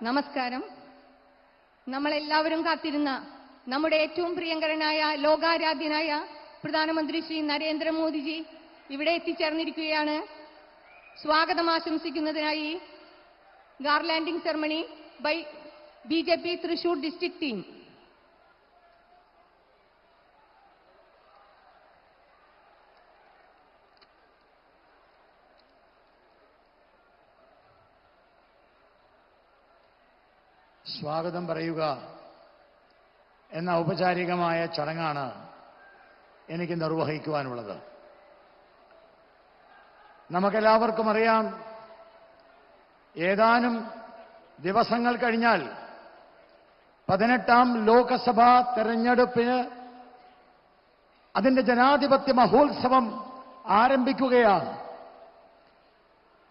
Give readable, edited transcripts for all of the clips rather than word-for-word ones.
നമസ്കാരം. നമ്മളെല്ലാവരും കാത്തിരുന്ന നമ്മുടെ ഏറ്റവും പ്രിയങ്കരനായ ലോകാരാധ്യനായ പ്രധാനമന്ത്രി ശ്രീ നരേന്ദ്രമോദിജി ഇവിടെ എത്തിച്ചേർന്നിരിക്കുകയാണ്. സ്വാഗതം ആശംസിക്കുന്നതിനായി garlanding ceremony by BJP Thrissur district team. സ്വാഗതം പറയുക എന്ന ഔപചാരികമായ ചടങ്ങാണ് എനിക്ക് നിർവഹിക്കുവാനുള്ളത്. നമുക്കെല്ലാവർക്കും അറിയാം, ഏതാനും ദിവസങ്ങൾ കഴിഞ്ഞാൽ 18ാം ലോകസഭാ തെരഞ്ഞെടുപ്പിന് അതിന്റെ ജനാധിപത്യ മഹോത്സവം ആരംഭിക്കുകയാണ്.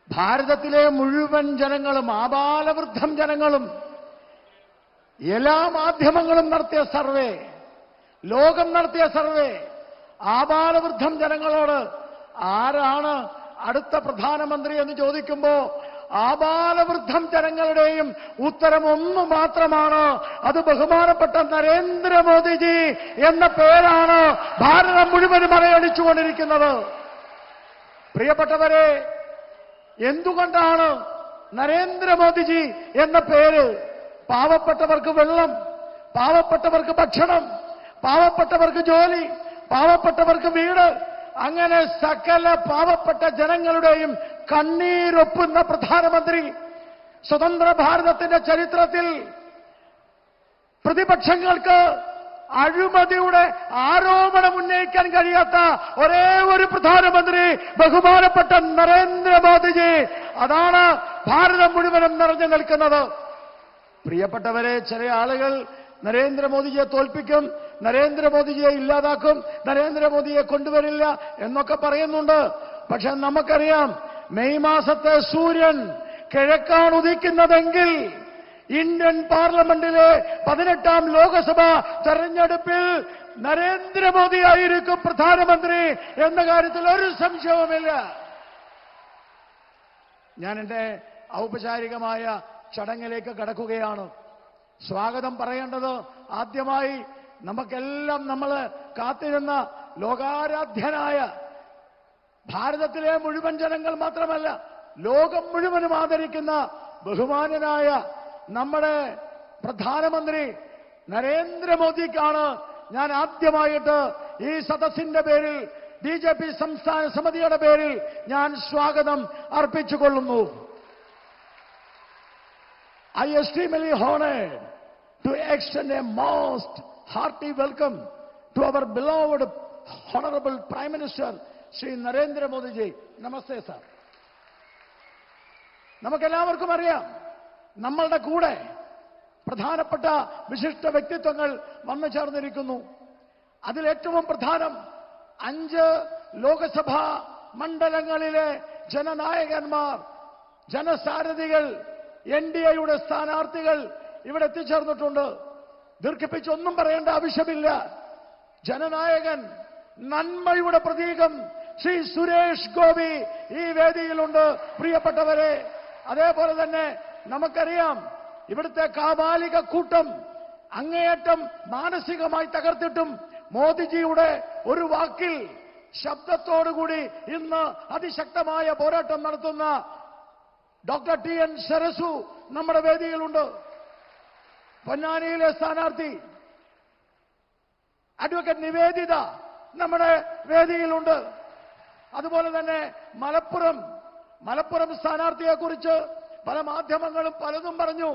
ഭാരതത്തിലെ മുഴുവൻ ജനങ്ങളും, ആബാലവൃദ്ധം ജനങ്ങളും, എല്ലാ മാധ്യമങ്ങളും നടത്തിയ സർവേ, ലോകം നടത്തിയ സർവേ, ആബാലവൃദ്ധം ജനങ്ങളോട് ആരാണ് അടുത്ത പ്രധാനമന്ത്രി എന്ന് ചോദിക്കുമ്പോൾ ആബാലവൃദ്ധം ജനങ്ങളുടെയും ഉത്തരം ഒന്ന് മാത്രമാണ്. അത് ബഹുമാനപ്പെട്ട നരേന്ദ്രമോദിജി എന്ന പേരാണ് ഭാരതം മുഴുവനും അലയടിച്ചുകൊണ്ടിരിക്കുന്നത്. പ്രിയപ്പെട്ടവരെ, എന്തുകൊണ്ടാണ് നരേന്ദ്രമോദിജി എന്ന പേര്? പാവപ്പെട്ടവർക്ക് വെള്ളം, പാവപ്പെട്ടവർക്ക് ഭക്ഷണം, പാവപ്പെട്ടവർക്ക് ജോലി, പാവപ്പെട്ടവർക്ക് വീട്, അങ്ങനെ സകല പാവപ്പെട്ട ജനങ്ങളുടെയും കണ്ണീരൊപ്പുന്ന പ്രധാനമന്ത്രി. സ്വതന്ത്ര ഭാരതത്തിന്റെ ചരിത്രത്തിൽ പ്രതിപക്ഷങ്ങൾക്ക് അഴിമതിയുടെ ആരോപണം ഉന്നയിക്കാൻ കഴിയാത്ത ഒരേ ഒരു പ്രധാനമന്ത്രി ബഹുമാനപ്പെട്ട നരേന്ദ്രമോദിജി. അതാണ് ഭാരതം മുഴുവനും നിറഞ്ഞു നിൽക്കുന്നത്. പ്രിയപ്പെട്ടവരെ, ചില ആളുകൾ നരേന്ദ്രമോദിജിയെ തോൽപ്പിക്കും, നരേന്ദ്രമോദിജിയെ ഇല്ലാതാക്കും, നരേന്ദ്രമോദിയെ കൊണ്ടുവരില്ല എന്നൊക്കെ പറയുന്നുണ്ട്. പക്ഷെ നമുക്കറിയാം, മെയ് മാസത്തെ സൂര്യൻ കിഴക്കാണ് ഉദിക്കുന്നതെങ്കിൽ ഇന്ത്യൻ പാർലമെന്റിലെ 18ാം ലോകസഭാ തെരഞ്ഞെടുപ്പിൽ നരേന്ദ്രമോദി ആയിരിക്കും പ്രധാനമന്ത്രി എന്ന കാര്യത്തിൽ ഒരു സംശയവുമില്ല. ഞാൻ എന്റെ ഔപചാരികമായ ചടങ്ങിലേക്ക് കടക്കുകയാണ്. സ്വാഗതം പറയേണ്ടത് ആദ്യമായി നമുക്കെല്ലാം നമ്മൾ കാത്തിരുന്ന ലോകാരാധ്യനായ, ഭാരതത്തിലെ മുഴുവൻ ജനങ്ങൾ മാത്രമല്ല ലോകം മുഴുവനും ആദരിക്കുന്ന ബഹുമാന്യനായ നമ്മുടെ പ്രധാനമന്ത്രി നരേന്ദ്രമോദിക്കാണ് ഞാൻ ആദ്യമായിട്ട് ഈ സദസ്സിന്റെ പേരിൽ, BJP സംസ്ഥാന സമിതിയുടെ പേരിൽ ഞാൻ സ്വാഗതം അർപ്പിച്ചുകൊള്ളുന്നു. I extremely honored to extend a most hearty welcome to our beloved Honorable Prime Minister Shri Narendra Modi ji. Namaste sir. നമുക്കെല്ലാവർക്കും അറിയാം, നമ്മളുടെ കൂടെ പ്രധാനപ്പെട്ട വിശിഷ്ട വ്യക്തിത്വങ്ങൾ വന്നു ചേർന്നിരിക്കുന്നു. അതിലേറ്റവും പ്രധാനം 5 ലോകസഭാ മണ്ഡലങ്ങളിലെ ജനനായകന്മാർ, ജനസാരഥികൾ, NDAയുടെ സ്ഥാനാർത്ഥികൾ ഇവിടെ എത്തിച്ചേർന്നിട്ടുണ്ട്. ദീർഘിപ്പിച്ചൊന്നും പറയേണ്ട ആവശ്യമില്ല. ജനനായകൻ, നന്മയുടെ പ്രതീകം ശ്രീ സുരേഷ് ഗോപി ഈ വേദിയിലുണ്ട്. പ്രിയപ്പെട്ടവരെ, അതേപോലെ തന്നെ നമുക്കറിയാം, ഇവിടുത്തെ കാബാലിക കൂട്ടം അങ്ങേയറ്റം മാനസികമായി തകർത്തിട്ടും മോദിജിയുടെ ഒരു വാക്കിൽ, ശബ്ദത്തോടുകൂടി ഇന്ന് അതിശക്തമായ പോരാട്ടം നടത്തുന്ന ഡോക്ടർ TN സരസു നമ്മുടെ വേദിയിലുണ്ട്. പൊന്നാനിയിലെ സ്ഥാനാർത്ഥി അഡ്വക്കേറ്റ് നിവേദിത നമ്മുടെ വേദിയിലുണ്ട്. അതുപോലെ തന്നെ മലപ്പുറം സ്ഥാനാർത്ഥിയെക്കുറിച്ച് പല മാധ്യമങ്ങളും പലതും പറഞ്ഞു.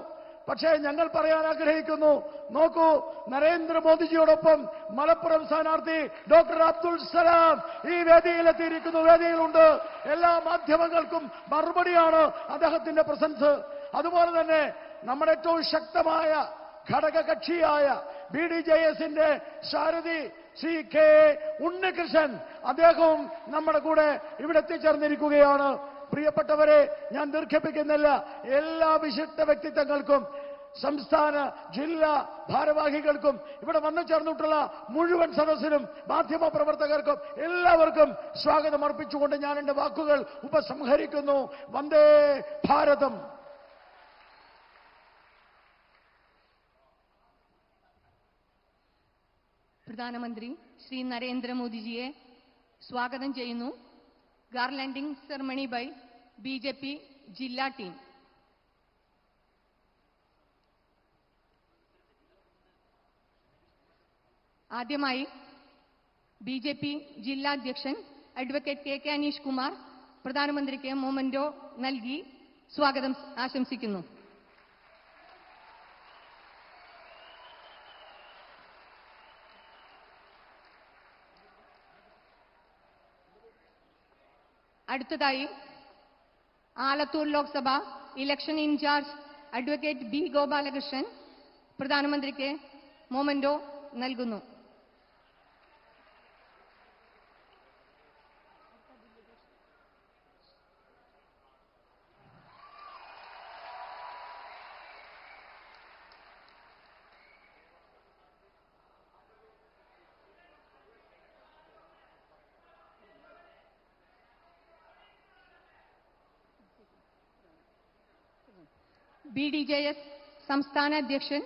പക്ഷേ ഞങ്ങൾ പറയാൻ ആഗ്രഹിക്കുന്നു, നോക്കൂ, നരേന്ദ്രമോദിജിയോടൊപ്പം മലപ്പുറം സ്ഥാനാർത്ഥി ഡോക്ടർ അബ്ദുൽ സലാം ഈ വേദിയിലെത്തിയിരിക്കുന്നു, വേദിയിലുണ്ട്. എല്ലാ മാധ്യമങ്ങൾക്കും മറുപടിയാണ് അദ്ദേഹത്തിന്റെ പ്രസൻസ്. അതുപോലെ തന്നെ നമ്മുടെ ഏറ്റവും ശക്തമായ ഘടകകക്ഷിയായ BDJS-ന്റെ സാരഥി ശ്രീ കെ ഉണ്ണികൃഷ്ണൻ, അദ്ദേഹവും നമ്മുടെ കൂടെ ഇവിടെ എത്തിച്ചേർന്നിരിക്കുകയാണ്. പ്രിയപ്പെട്ടവരെ, ഞാൻ ദീർഘിപ്പിക്കുന്നില്ല. എല്ലാ വിശിഷ്ട വ്യക്തിത്വങ്ങൾക്കും സംസ്ഥാന ജില്ലാ ഭാരവാഹികൾക്കും ഇവിടെ വന്നു ചേർന്നിട്ടുള്ള മുഴുവൻ സദസ്സിനും മാധ്യമ പ്രവർത്തകർക്കും എല്ലാവർക്കും സ്വാഗതം അർപ്പിച്ചുകൊണ്ട് ഞാൻ എന്റെ വാക്കുകൾ ഉപസംഹരിക്കുന്നു. വന്ദേ ഭാരതം. പ്രധാനമന്ത്രി ശ്രീ നരേന്ദ്രമോദിജിയെ സ്വാഗതം ചെയ്യുന്നു. ഗാർലാൻഡിംഗ് സെറമണി ബൈ BJP ജില്ലാ ടീം. ആദ്യമായി BJP ജില്ലാ അധ്യക്ഷൻ അഡ്വക്കേറ്റ് KK അനീഷ് കുമാർ പ്രധാനമന്ത്രിക്ക് മൊമെന്റോ നൽകി സ്വാഗതം ആശംസിക്കുന്നു. അടുത്തതായി Alathur Lok Sabha election in charge advocate B Gopalakrishnan പ്രധാനമന്ത്രിക്ക് മൊമെന്റോ നൽകുന്നു. BDJS സംസ്ഥാന അധ്യക്ഷൻ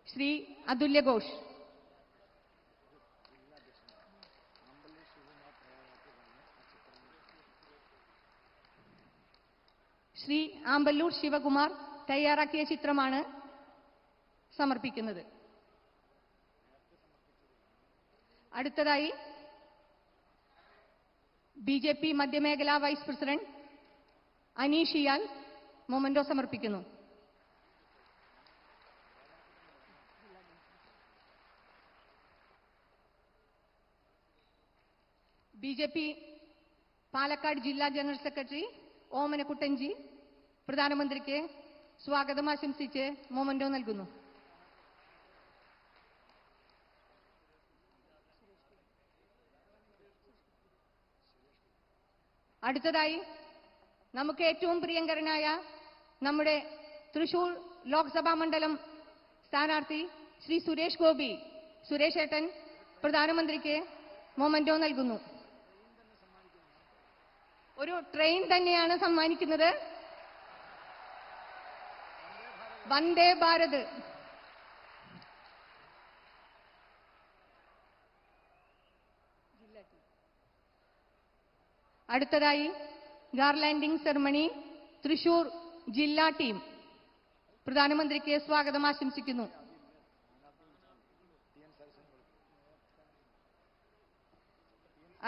ശ്രീ അതുല്യ ഘോഷ്. ശ്രീ ആമ്പല്ലൂർ ശിവകുമാർ തയ്യാറാക്കിയ ചിത്രമാണ് സമർപ്പിക്കുന്നത്. അടുത്തതായി BJP മധ്യമേഖലാ vice president Aneesh ഇയാൽ memento സമർപ്പിക്കുന്നു. BJP പാലക്കാട് ജില്ലാ ജനറൽ സെക്രട്ടറി ഓമനക്കുട്ടൻജി പ്രധാനമന്ത്രിക്ക് സ്വാഗതം ആശംസിച്ച് മൊമെന്റോ നൽകുന്നു. അടുത്തതായി നമുക്ക് ഏറ്റവും പ്രിയങ്കരനായ നമ്മുടെ തൃശൂർ ലോക്സഭാ മണ്ഡലം സ്ഥാനാർത്ഥി ശ്രീ സുരേഷ് ഗോപി, സുരേഷ് ഏട്ടൻ പ്രധാനമന്ത്രിക്ക് മൊമെന്റോ നൽകുന്നു. ഒരു ട്രെയിൻ തന്നെയാണ് സമ്മാനിക്കുന്നത്. വന്ദേ ഭാരത്. അടുത്തതായി ഗാർലാൻഡിംഗ് സെറമണി തൃശൂർ ജില്ലാ ടീം പ്രധാനമന്ത്രിക്ക് സ്വാഗതം ആശംസിക്കുന്നു.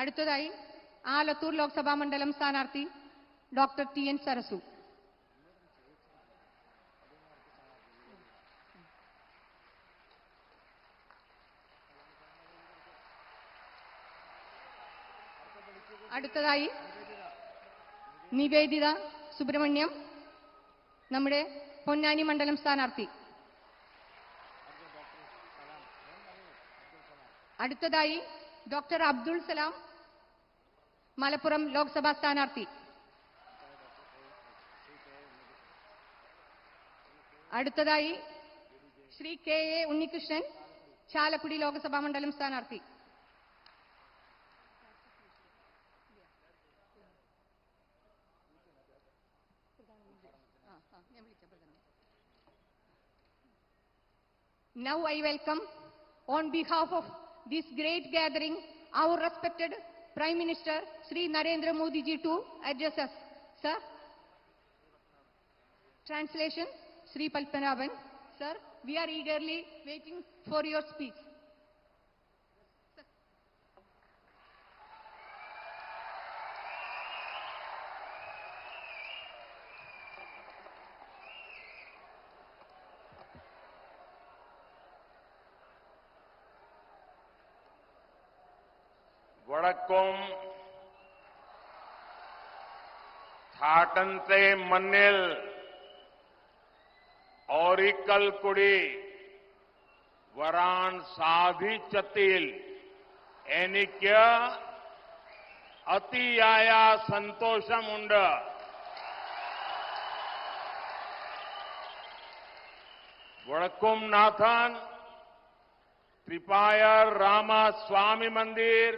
അടുത്തതായി ആലത്തൂർ ലോക്സഭാ മണ്ഡലം സ്ഥാനാർത്ഥി ഡോക്ടർ TN സരസു. അടുത്തതായി നിവേദിത സുബ്രഹ്മണ്യം, നമ്മുടെ പൊന്നാനി മണ്ഡലം സ്ഥാനാർത്ഥി. അടുത്തതായി ഡോക്ടർ അബ്ദുൾ സലാം, മലപ്പുറം ലോക്സഭാ സ്ഥാനാർത്ഥി. അടുത്തതായി ശ്രീ KA ഉണ്ണികൃഷ്ണൻ, ചാലക്കുടി ലോക്സഭാ മണ്ഡലം സ്ഥാനാർത്ഥി. Now I welcome, on behalf of this great gathering, our respected Prime Minister Shri Narendra Modi ji to address us. Sir. Translation, Shri Palpanavan. Sir, we are eagerly waiting for your speech. वड़क्कम थाटंते मन्निल औरिकल कुड़ी വരാൻ സാധിച്ചതിൽ എനിക്ക് അതിയായ സന്തോഷമുണ്ട്. वड़कुमनाथन त्रिपायर रामास्वामी मंदिर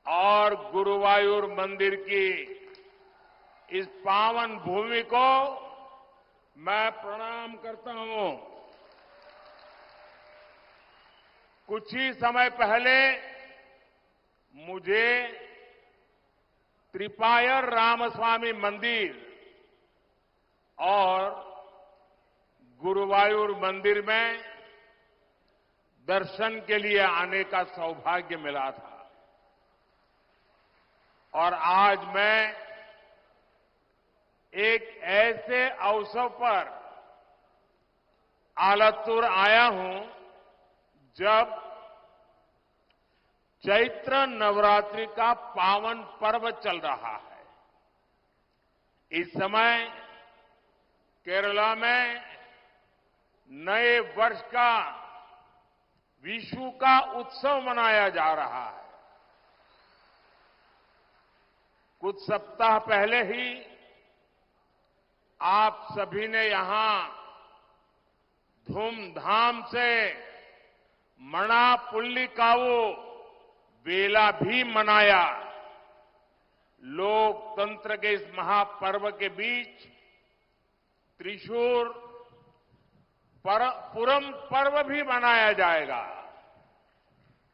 और गुरुवायूर मंदिर की इस पावन भूमि को मैं प्रणाम करता हूं. कुछ ही समय पहले मुझे त्रिपायर रामस्वामी मंदिर और गुरुवायूर मंदिर में दर्शन के लिए आने का सौभाग्य मिला था और आज मैं एक ऐसे अवसर पर आलतूर आया हूं जब चैत्र नवरात्रि का पावन पर्व चल रहा है. इस समय केरला में नए वर्ष का विशु का उत्सव मनाया जा रहा है. कुछ सप्ताह पहले ही आप सभी ने यहां धूमधाम से मणापुल्लिकावु वेला भी मनाया. लोकतंत्र के इस महापर्व के बीच त्रिशूर पुरम पर्व भी मनाया जाएगा.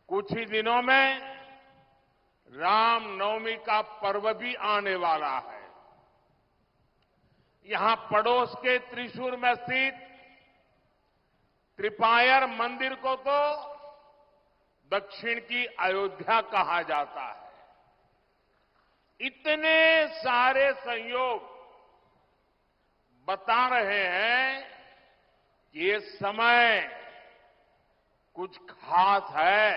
कुछ ही दिनों में रामनवमी का पर्व भी आने वाला है. यहां पड़ोस के त्रिशूर में स्थित त्रिपायर मंदिर को तो दक्षिण की अयोध्या कहा जाता है. इतने सारे संयोग बता रहे हैं कि ये समय कुछ खास है.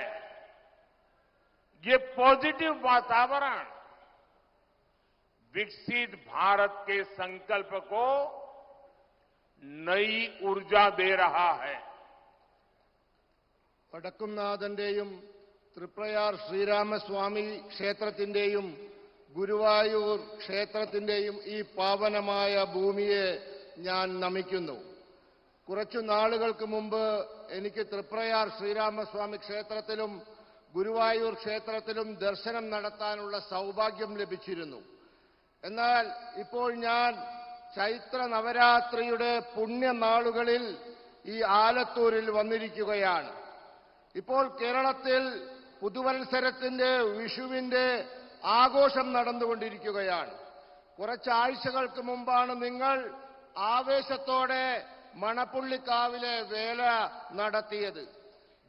ये पॉजिटिव वातावरण विकसित भारत के संकल्प को नई ऊर्जा दे रहा है. വടക്കുംനാഥന്റെയും തൃപ്രയാർ ശ്രീരാമസ്വാമി ക്ഷേത്രത്തിന്റെയും ഗുരുവായൂർ ക്ഷേത്രത്തിന്റെയും ഈ പാവനമായ ഭൂമിയെ ഞാൻ നമിക്കുന്നു. കുറച്ചു നാളുകൾക്ക് മുമ്പ് എനിക്ക് തൃപ്രയാർ ശ്രീരാമസ്വാമി ക്ഷേത്രത്തിലും ഗുരുവായൂർ ക്ഷേത്രത്തിലും ദർശനം നടത്താനുള്ള സൗഭാഗ്യം ലഭിച്ചിരുന്നു. എന്നാൽ ഇപ്പോൾ ഞാൻ ചൈത്ര നവരാത്രിയുടെ പുണ്യനാളുകളിൽ ഈ ആലത്തൂരിൽ വന്നിരിക്കുകയാണ്. ഇപ്പോൾ കേരളത്തിൽ പുതുവത്സരത്തിന്റെ വിഷുവിന്റെ ആഘോഷം നടന്നുകൊണ്ടിരിക്കുകയാണ്. കുറച്ചാഴ്ചകൾക്ക് മുമ്പാണ് നിങ്ങൾ ആവേശത്തോടെ മണപ്പുള്ളിക്കാവിലെ വേല നടത്തിയത്.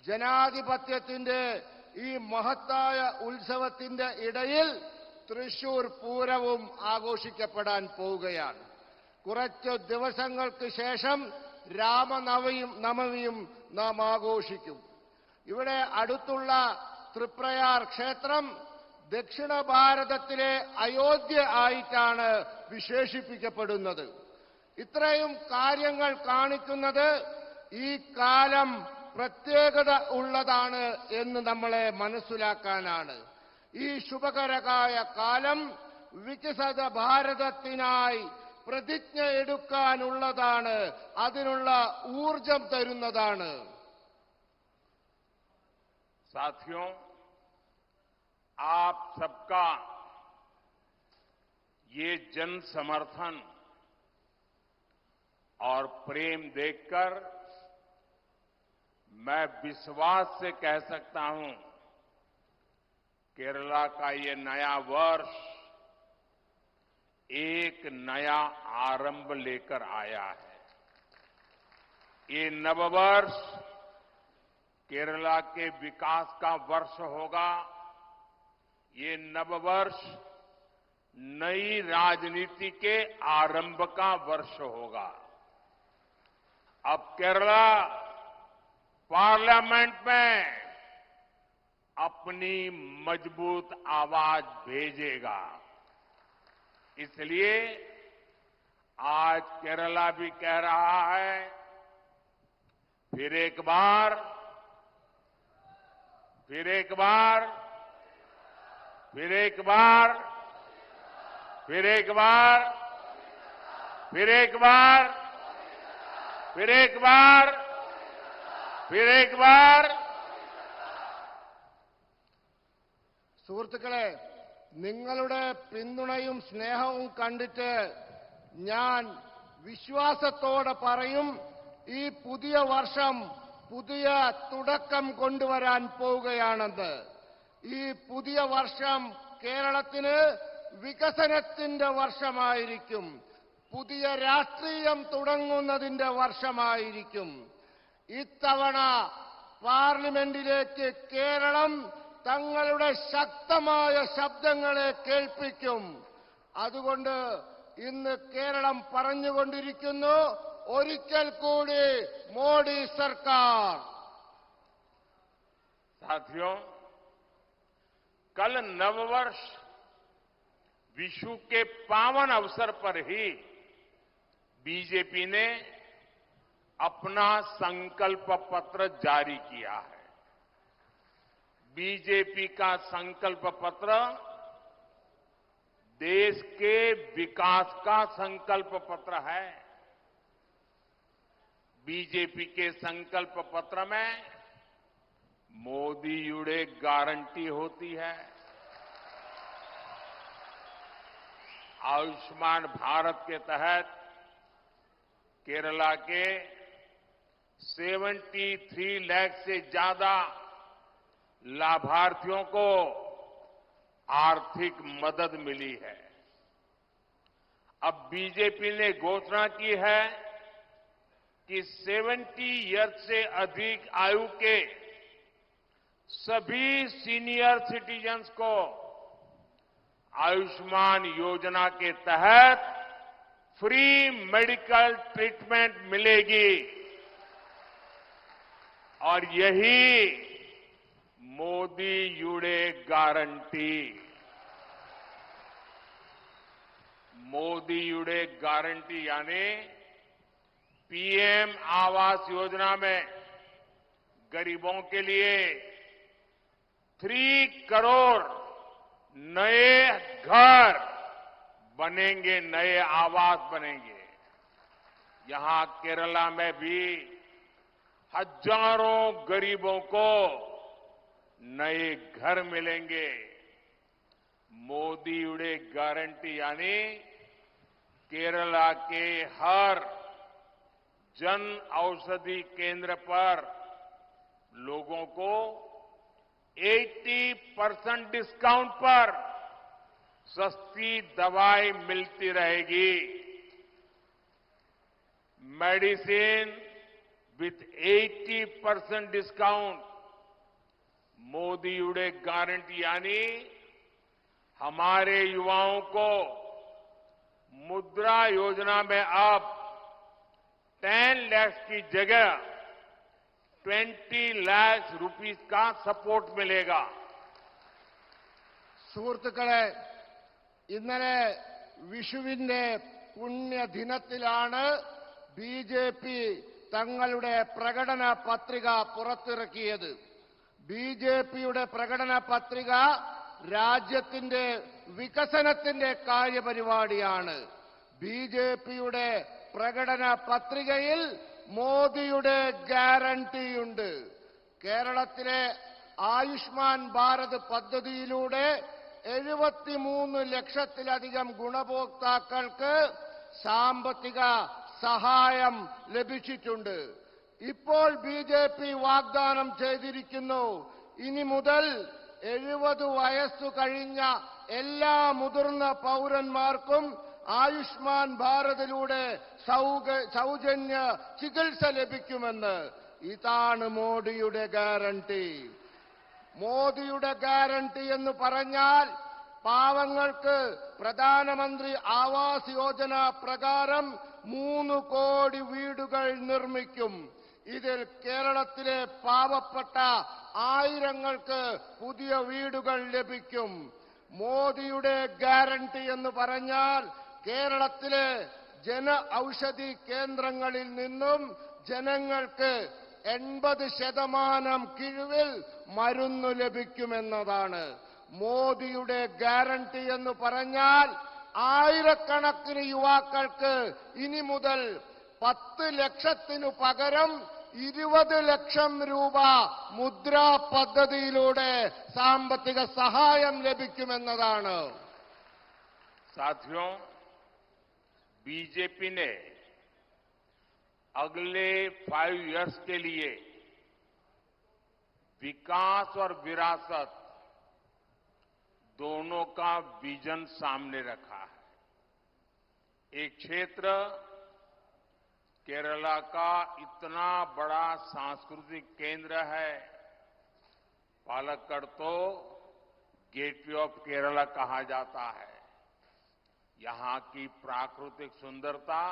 ജനാധിപത്യത്തിന്റെ ഈ മഹത്തായ ഉത്സവത്തിന്റെ ഇടയിൽ തൃശൂർ പൂരവും ആഘോഷിക്കപ്പെടാൻ പോവുകയാണ്. കുറച്ച് ദിവസങ്ങൾക്ക് ശേഷം രാമനവമിയും നാം ആഘോഷിക്കും. ഇവിടെ അടുത്തുള്ള തൃപ്രയാർ ക്ഷേത്രം ദക്ഷിണ ഭാരതത്തിലെ അയോധ്യ ആയിട്ടാണ് വിശേഷിപ്പിക്കപ്പെടുന്നത്. ഇത്രയും കാര്യങ്ങൾ കാണിക്കുന്നത് ഈ കാലം പ്രത്യേകത ഉള്ളതാണ് എന്ന് നമ്മളെ മനസ്സിലാക്കാനാണ്. ഈ ശുഭകരമായ കാലം വികസിത ഭാരതത്തിനായി പ്രതിജ്ഞ എടുക്കാനുള്ളതാണ്, അതിനുള്ള ഊർജം തരുന്നതാണ്. साथियों, आप सबका ये जन समर्थन और प्रेम देखकर मैं विश्वास से कह सकता हूं केरला का ये नया वर्ष एक नया आरंभ लेकर आया है. ये नववर्ष केरला के विकास का वर्ष होगा. ये नववर्ष नई राजनीति के आरंभ का वर्ष होगा. अब केरला पार्लियामेंट में अपनी मजबूत आवाज भेजेगा. इसलिए आज केरला भी कह रहा है फिर एक बार, फिर एक बार, फिर एक बार, फिर एक बार, फिर एक बार, फिर एक बार, फिर एक बार। സുഹൃത്തുക്കളെ, നിങ്ങളുടെ പിന്തുണയും സ്നേഹവും കണ്ടിട്ട് ഞാൻ വിശ്വാസത്തോടെ പറയും, ഈ പുതിയ വർഷം പുതിയ തുടക്കം കൊണ്ടുവരാൻ പോവുകയാണെന്ന്. ഈ പുതിയ വർഷം കേരളത്തിന് വികസനത്തിന്റെ വർഷമായിരിക്കും. പുതിയ രാഷ്ട്രീയം തുടങ്ങുന്നതിന്റെ വർഷമായിരിക്കും. ഇത്തവണ പാർലമെന്റിലേക്ക് കേരളം തങ്ങളുടെ ശക്തമായ ശബ്ദങ്ങളെ കേൾപ്പിക്കും. അതുകൊണ്ട് ഇന്ന് കേരളം പറഞ്ഞുകൊണ്ടിരിക്കുന്നു, ഒരിക്കൽ കൂടി മോഡി സർക്കാർ. साथियों, कल नववर्ष विशु के पावन अवसर पर ही बीजेपी ने अपना संकल्प पत्र जारी किया है। बीजेपी का संकल्प पत्र देश के विकास का संकल्प पत्र है। बीजेपी के संकल्प पत्र में मोदी युड़े गारंटी होती है। आयुष्मान भारत के तहत केरला के 73 लाख से ज्यादा लाभार्थियों को आर्थिक मदद मिली है। अब बीजेपी ने घोषणा की है कि 70 ईयर्स से अधिक आयु के सभी सीनियर सिटीजन्स को आयुष्मान योजना के तहत फ्री मेडिकल ट्रीटमेंट मिलेगी और यही मोदी युड़े गारंटी। मोदी युड़े गारंटी यानी पीएम आवास योजना में गरीबों के लिए 3 करोड़ नए घर बनेंगे, नए आवास बनेंगे। यहां केरला में भी हजारों गरीबों को नए घर मिलेंगे। मोदी युड़े गारंटी यानी केरला के हर जन औषधि केंद्र पर लोगों को 80% डिस्काउंट पर सस्ती दवाई मिलती रहेगी। Medicine with 80% discount. मोदी युड़े गारंटी यानी हमारे युवाओं को मुद्रा योजना में अब 10 लाख की जगह 20 लाख रुपीस का सपोर्ट मिलेगा। സുഹൃത്തുക്കളെ, ഇന്നലെ വിഷുവിന്റെ പുണ്യദിനത്തിലാണ് ബിജെപി തങ്ങളുടെ പ്രകടന പത്രിക പുറത്തിറക്കിയത്. ബിജെപിയുടെ പ്രകടന പത്രിക രാജ്യത്തിന്റെ വികസനത്തിന്റെ കാര്യപരിപാടിയാണ്. ബിജെപിയുടെ പ്രകടന പത്രികയിൽ മോദിയുടെ ഗ്യാരണ്ടിയുണ്ട്. കേരളത്തിലെ ആയുഷ്മാൻ ഭാരത് പദ്ധതിയിലൂടെ 73 ലക്ഷത്തിലധികം ഗുണഭോക്താക്കൾക്ക് സാമ്പത്തിക സഹായം ലഭിച്ചിട്ടുണ്ട്. ഇപ്പോൾ ബിജെപി വാഗ്ദാനം ചെയ്തിരിക്കുന്നു, ഇനി മുതൽ 70 വയസ്സു കഴിഞ്ഞ എല്ലാ മുതിർന്ന പൗരന്മാർക്കും ആയുഷ്മാൻ ഭാരതിലൂടെ സൗജന്യ ചികിത്സ ലഭിക്കുമെന്ന്. ഇതാണ് മോദിയുടെ ഗ്യാരണ്ടി. മോദിയുടെ ഗ്യാരണ്ടി എന്ന് പറഞ്ഞാൽ പാവങ്ങൾക്ക് പ്രധാനമന്ത്രി ആവാസ് യോജന പ്രകാരം 3 കോടി വീടുകൾ നിർമ്മിക്കും. ഇതിൽ കേരളത്തിലെ പാവപ്പെട്ട ആയിരങ്ങൾക്ക് പുതിയ വീടുകൾ ലഭിക്കും. മോദിയുടെ ഗ്യാരണ്ടി എന്ന് പറഞ്ഞാൽ കേരളത്തിലെ ജന ഔഷധി കേന്ദ്രങ്ങളിൽ നിന്നും ജനങ്ങൾക്ക് 80% കിഴിവിൽ മരുന്ന് ലഭിക്കുമെന്നതാണ്. മോദിയുടെ ഗ്യാരണ്ടി എന്ന് പറഞ്ഞാൽ ആയിരക്കണക്കിന് യുവാക്കൾക്ക് ഇനി മുതൽ 10 ലക്ഷത്തിനു പകരം 20 ലക്ഷം രൂപ മുദ്രാ പദ്ധതിയിലൂടെ സാമ്പത്തിക സഹായം ലഭിക്കുമെന്നതാണ്. साथियों, बीजेपी ने अगले 5 इयर्स के लिए विकास और विरासत दोनों का विजन सामने रखा है. एक क्षेत्र केरला का इतना बड़ा सांस्कृतिक केंद्र है. पालक्कड़ तो गेटवे ऑफ केरला कहा जाता है. यहां की प्राकृतिक सुंदरता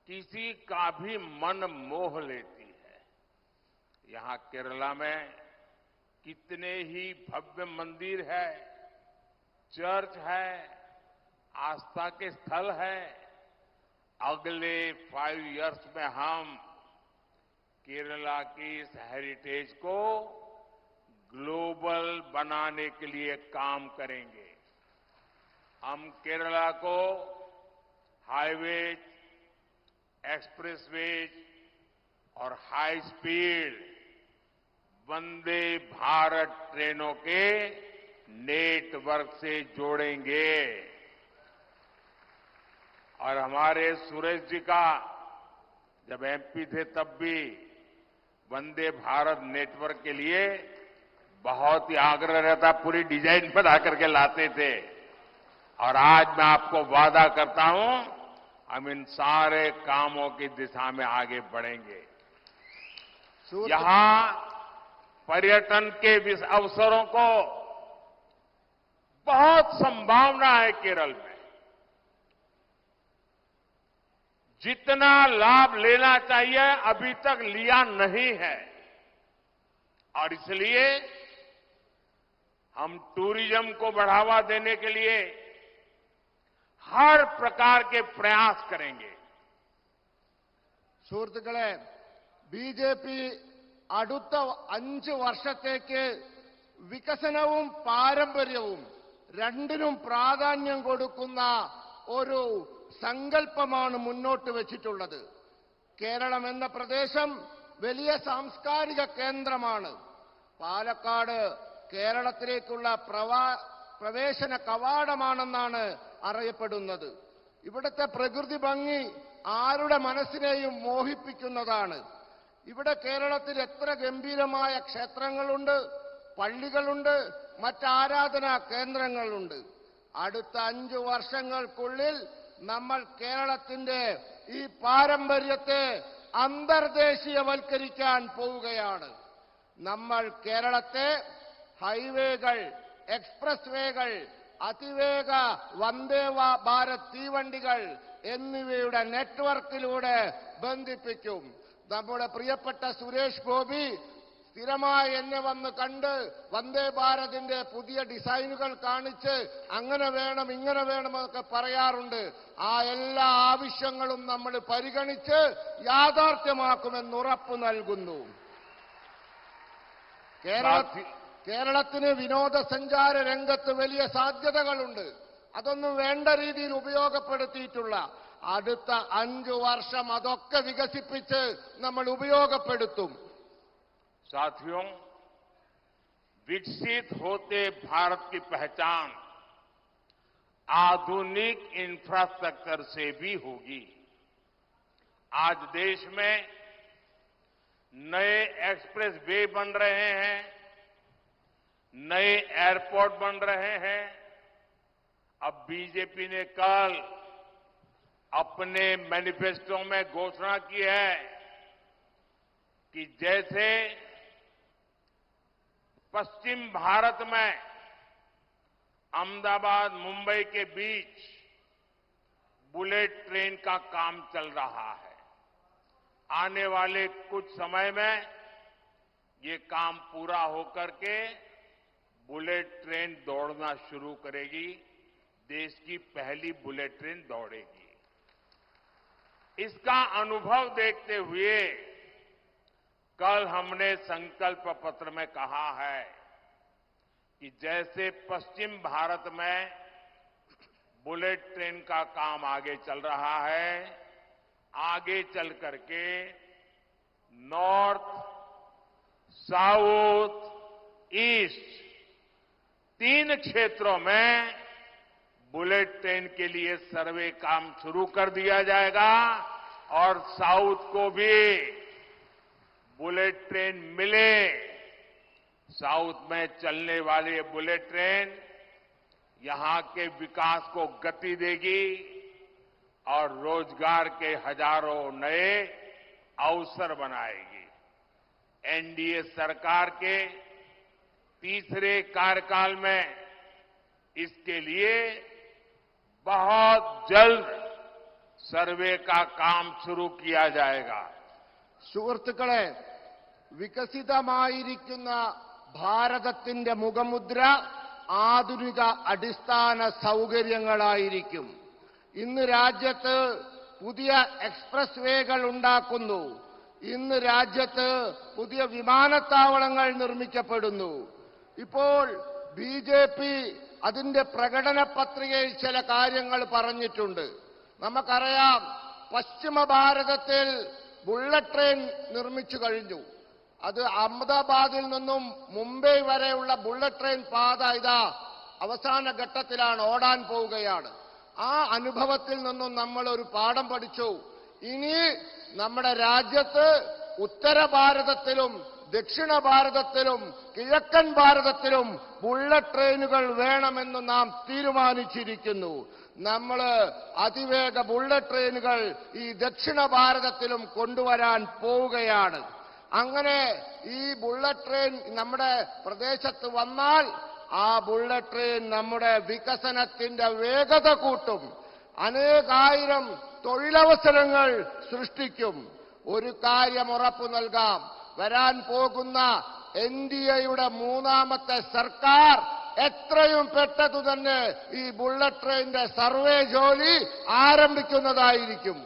किसी का भी मन मोह लेती है. यहां केरला में कितने ही भव्य मंदिर है, चर्च है, आस्था के स्थल है. अगले 5 इयर्स में हम केरला की इस हेरिटेज को ग्लोबल बनाने के लिए काम करेंगे. हम केरला को हाईवेज, एक्सप्रेसवेज और हाई स्पीड वंदे भारत ट्रेनों के नेटवर्क से जोड़ेंगे. और हमारे सुरेश जी का जब एमपी थे तब भी वंदे भारत नेटवर्क के लिए बहुत ही आग्रह रहता, पूरी डिजाइन बना करके लाते थे. और आज मैं आपको वादा करता हूं, हम इन सारे कामों की दिशा में आगे बढ़ेंगे. यहां पर्यटन के अवसरों को बहुत संभावना है. केरल में जितना लाभ लेना चाहिए अभी तक लिया नहीं है. और इसलिए हम टूरिज्म को बढ़ावा देने के लिए हर प्रकार के प्रयास करेंगे. സുഹൃത്തുക്കളെ, ബിജെപി അടുത്ത 5 വർഷത്തേക്ക് വികസനവും പാരമ്പര്യവും രണ്ടിനും പ്രാധാന്യം കൊടുക്കുന്ന ഒരു സങ്കല്പമാണ് മുന്നോട്ട് വെച്ചിട്ടുള്ളത്. കേരളം എന്ന പ്രദേശം വലിയ സാംസ്കാരിക കേന്ദ്രമാണ്. പാലക്കാട് കേരളത്തിലേക്കുള്ള പ്രവേശന കവാടമാണെന്നാണ് അറിയപ്പെടുന്നത്. ഇവിടുത്തെ പ്രകൃതി ഭംഗി ആരുടെ മനസ്സിനെയും മോഹിപ്പിക്കുന്നതാണ്. ഇവിടെ കേരളത്തിൽ എത്ര ഗംഭീരമായ ക്ഷേത്രങ്ങളുണ്ട്, പള്ളികളുണ്ട്, മറ്റാരാധനാ കേന്ദ്രങ്ങളുണ്ട്. അടുത്ത 5 വർഷങ്ങൾക്കുള്ളിൽ നമ്മൾ കേരളത്തിന്റെ ഈ പാരമ്പര്യത്തെ അന്തർദേശീയവൽക്കരിക്കാൻ പോവുകയാണ്. നമ്മൾ കേരളത്തെ ഹൈവേകൾ, എക്സ്പ്രസ് വേകൾ, അതിവേഗ വന്ദേ ഭാരത് തീവണ്ടികൾ എന്നിവയുടെ നെറ്റ്വർക്കിലൂടെ ബന്ധിപ്പിക്കും. നമ്മുടെ പ്രിയപ്പെട്ട സുരേഷ് ഗോപി സ്ഥിരമായി എന്നെ വന്ന് കണ്ട് വന്ദേ ഭാരതിന്റെ പുതിയ ഡിസൈനുകൾ കാണിച്ച് അങ്ങനെ വേണം ഇങ്ങനെ വേണമെന്നൊക്കെ പറയാറുണ്ട്. ആ എല്ലാ ആവശ്യങ്ങളും നമ്മൾ പരിഗണിച്ച് യാഥാർത്ഥ്യമാക്കുമെന്ന് ഉറപ്പു നൽകുന്നു. കേരളത്തിന് വിനോദസഞ്ചാര രംഗത്ത് വലിയ സാധ്യതകളുണ്ട്. അതൊന്നും വേണ്ട രീതിയിൽ ഉപയോഗപ്പെടുത്തിയിട്ടുള്ള അടുത്ത 5 വർഷം അതൊക്കെ വികസിപ്പിച്ച് നമ്മൾ ഉപയോഗപ്പെടുത്തും. साथियों, विकसित होते भारत की पहचान आधुनिक इंफ्रास्ट्रक्चर से भी होगी. आज देश में नए एक्सप्रेस वे बन रहे हैं, नए एयरपोर्ट बन रहे हैं. अब बीजेपी ने कल अपने मैनिफेस्टो में घोषणा की है कि जैसे पश्चिम भारत में अहमदाबाद मुंबई के बीच बुलेट ट्रेन का काम चल रहा है, आने वाले कुछ समय में ये काम पूरा होकर के बुलेट ट्रेन दौड़ना शुरू करेगी. देश की पहली बुलेट ट्रेन दौड़ेगी. इसका अनुभव देखते हुए कल हमने संकल्प पत्र में कहा है कि जैसे पश्चिम भारत में बुलेट ट्रेन का काम आगे चल रहा है, आगे चल करके नॉर्थ, साउथ, ईस्ट 3 क्षेत्रों में बुलेट ट्रेन के लिए सर्वे काम शुरू कर दिया जाएगा और साउथ को भी बुलेट ट्रेन मिले। साउथ में चलने वाली बुलेट ट्रेन यहां के विकास को गति देगी और रोजगार के हजारों नए अवसर बनाएगी। एनडीए सरकार के तीसरे कार्यकाल में इसके लिए बहुत जल्द സർവേ का काम शुरू किया जाएगा। സുഹൃത്തുക്കളെ, വികസിതമായിരിക്കുന്ന ഭാരതത്തിന്റെ മുഖമുദ്ര ആധുനിക അടിസ്ഥാന സൗകര്യങ്ങളായിരിക്കും. ഇന്ന് രാജ്യത്ത് പുതിയ എക്സ്പ്രസ് വേകൾ ഉണ്ടാക്കുന്നു. ഇന്ന് രാജ്യത്ത് പുതിയ വിമാനത്താവളങ്ങൾ നിർമ്മിക്കപ്പെടുന്നു. ഇപ്പോൾ ബിജെപി അതിന്റെ പ്രകടന പത്രികയിൽ ചില കാര്യങ്ങൾ പറഞ്ഞിട്ടുണ്ട്. നമുക്കറിയാം, പശ്ചിമ ഭാരതത്തിൽ ബുള്ളറ്റ് ട്രെയിൻ നിർമ്മിച്ചു കഴിഞ്ഞു. അത് അഹമ്മദാബാദിൽ നിന്നും മുംബൈ വരെയുള്ള ബുള്ളറ്റ് ട്രെയിൻ പാത ഇതാ അവസാന ഘട്ടത്തിലാണ്, ഓടാൻ പോവുകയാണ്. ആ അനുഭവത്തിൽ നിന്നും നമ്മൾ ഒരു പാഠം പഠിച്ചു. ഇനി നമ്മുടെ രാജ്യത്ത് ഉത്തര ഭാരതത്തിലും ദക്ഷിണ ഭാരതത്തിലും കിഴക്കൻ ഭാരതത്തിലും ബുള്ളറ്റ് ട്രെയിനുകൾ വേണമെന്ന് നാം തീരുമാനിച്ചിരിക്കുന്നു. നമ്മൾ അതിവേഗ ബുള്ളറ്റ് ട്രെയിനുകൾ ഈ ദക്ഷിണ ഭാരതത്തിലും കൊണ്ടുവരാൻ പോവുകയാണ്. അങ്ങനെ ഈ ബുള്ളറ്റ് ട്രെയിൻ നമ്മുടെ പ്രദേശത്ത് വന്നാൽ ആ ബുള്ളറ്റ് ട്രെയിൻ നമ്മുടെ വികസനത്തിന്റെ വേഗത കൂട്ടും, അനേകായിരം തൊഴിലവസരങ്ങൾ സൃഷ്ടിക്കും. ഒരു കാര്യം ഉറപ്പു നൽകാം, വരാൻ പോകുന്ന എൻഡിഎയുടെ മൂന്നാമത്തെ സർക്കാർ എത്രയും പെട്ടെന്ന് തന്നെ ഈ ബുള്ളറ്റ് ട്രെയിനിന്റെ സർവേ ജോലി ആരംഭിക്കുന്നതായിരിക്കും.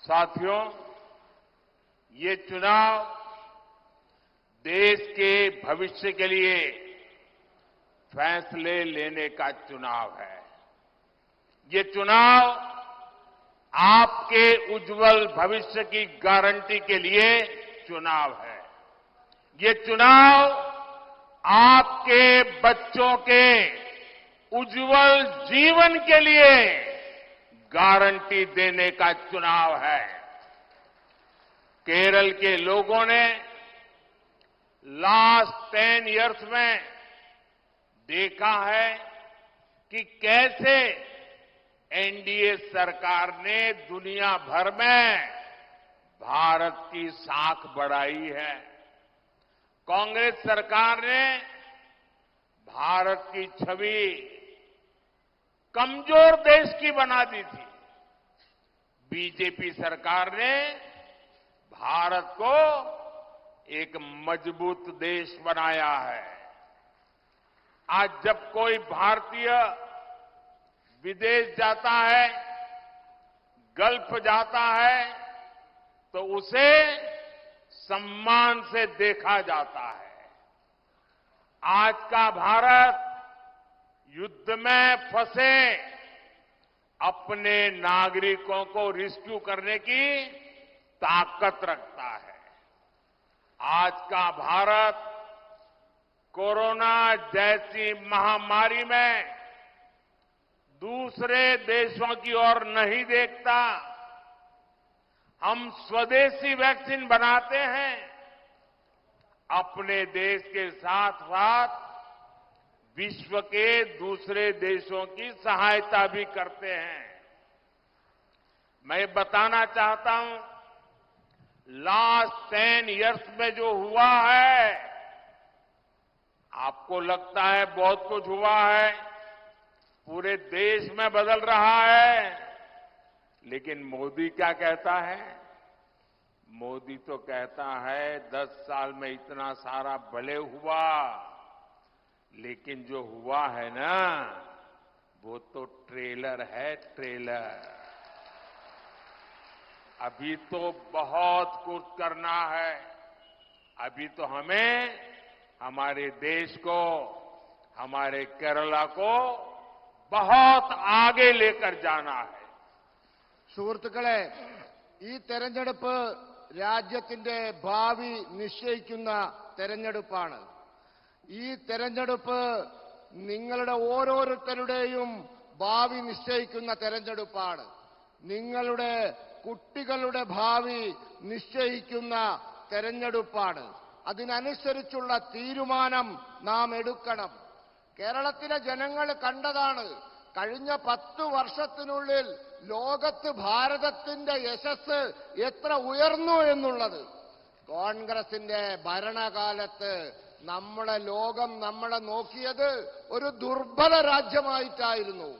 साथियों, ये चुनाव देश के भविष्य के लिए फैसले लेने का चुनाव है। ये चुनाव आपके उज्जवल भविष्य की गारंटी के लिए चुनाव है। ये चुनाव आपके बच्चों के उज्जवल जीवन के लिए गारंटी देने का चुनाव है। केरल के लोगों ने लास्ट 10 इयर्स में देखा है कि कैसे एनडीए सरकार ने दुनिया भर में भारत की साख बढ़ाई है। कांग्रेस सरकार ने भारत की छवि कमजोर देश की बना दी थी। बीजेपी सरकार ने भारत को एक मजबूत देश बनाया है। आज जब कोई भारतीय विदेश जाता है, गल्फ जाता है, तो उसे सम्मान से देखा जाता है। आज का भारत युद्ध में फंसे अपने नागरिकों को रिस्क्यू करने की ताकत रखता है। आज का भारत कोरोना जैसी महामारी में दूसरे देशों की ओर नहीं देखता। हम स्वदेशी वैक्सीन बनाते हैं, अपने देश के साथ साथ विश्व के दूसरे देशों की सहायता भी करते हैं। मैं बताना चाहता हूं, लास्ट 10 इयर्स में जो हुआ है, आपको लगता है बहुत कुछ हुआ है, पूरे देश में बदल रहा है, लेकिन मोदी क्या कहता है? मोदी तो कहता है 10 साल में इतना सारा भले हुआ, लेकिन जो हुआ है ना, वो तो ट्रेलर है, ट्रेलर। अभी तो बहुत कुछ करना है। अभी तो हमें हमारे देश को, हमारे केरला को बहुत आगे लेकर जाना है. സുഹൃത്തുക്കളെ, ഈ തെരഞ്ഞെടുപ്പ് രാജ്യത്തിന്റെ ഭാവി നിശ്ചയിക്കുന്ന തെരഞ്ഞെടുപ്പാണ്. ഈ തെരഞ്ഞെടുപ്പ് നിങ്ങളുടെ ഓരോരുത്തരുടെയും ഭാവി നിശ്ചയിക്കുന്ന തെരഞ്ഞെടുപ്പാണ്. നിങ്ങളുടെ കുട്ടികളുടെ ഭാവി നിശ്ചയിക്കുന്ന തെരഞ്ഞെടുപ്പാണ്. അതിനനുസരിച്ചുള്ള തീരുമാനം നാം എടുക്കണം. കേരളത്തിലെ ജനങ്ങൾ കണ്ടതാണ് കഴിഞ്ഞ 10 വർഷത്തിനുള്ളിൽ ലോകത്ത് ഭാരതത്തിന്റെ യശസ് എത്ര ഉയർന്നു എന്നുള്ളത്. കോൺഗ്രസിന്റെ ഭരണകാലത്ത് ലോകം നമ്മളെ നോക്കിയത് ഒരു ദുർബല രാജ്യമായിട്ടായിരുന്നു.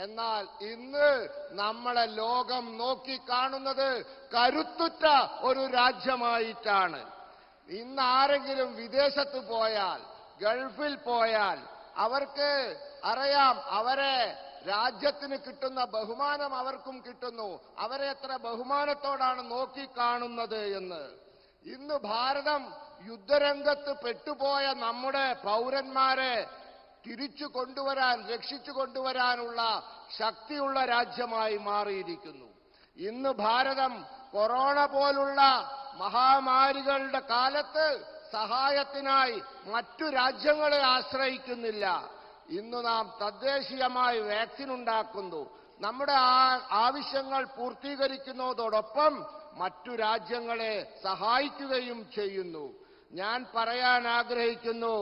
എന്നാൽ ഇന്ന് നമ്മളെ ലോകം നോക്കിക്കാണുന്നത് കരുത്തുറ്റ ഒരു രാജ്യമായിട്ടാണ്. ഇന്ന് ആരെങ്കിലും വിദേശത്ത് പോയാൽ, ഗൾഫിൽ പോയാൽ അവർക്ക് അറിയാം അവരെ രാജ്യത്തിന് കിട്ടുന്ന ബഹുമാനം അവർക്കും കിട്ടുന്നു. അവരെ എത്ര ബഹുമാനത്തോടാണ് നോക്കിക്കാണുന്നത് എന്ന്. ഇന്ന് ഭാരതം യുദ്ധരംഗത്ത് പെട്ടുപോയ നമ്മുടെ പൗരന്മാരെ തിരിച്ചു കൊണ്ടുവരാൻ, രക്ഷിച്ചു കൊണ്ടുവരാനുള്ള ശക്തിയുള്ള രാജ്യമായി മാറിയിരിക്കുന്നു. ഇന്ന് ഭാരതം കൊറോണ പോലുള്ള മഹാമാരികളുടെ കാലത്ത് സഹായത്തിനായി മറ്റു രാജ്യങ്ങളെ ആശ്രയിക്കുന്നില്ല. ഇന്ന് നാം തദ്ദേശീയമായി വാക്സിൻ ഉണ്ടാക്കുന്നു. നമ്മുടെ ആവശ്യങ്ങൾ പൂർത്തീകരിക്കുന്നതോടൊപ്പം മറ്റു രാജ്യങ്ങളെ സഹായിക്കുകയും ചെയ്യുന്നു. ഞാൻ പറയാൻ ആഗ്രഹിക്കുന്നു,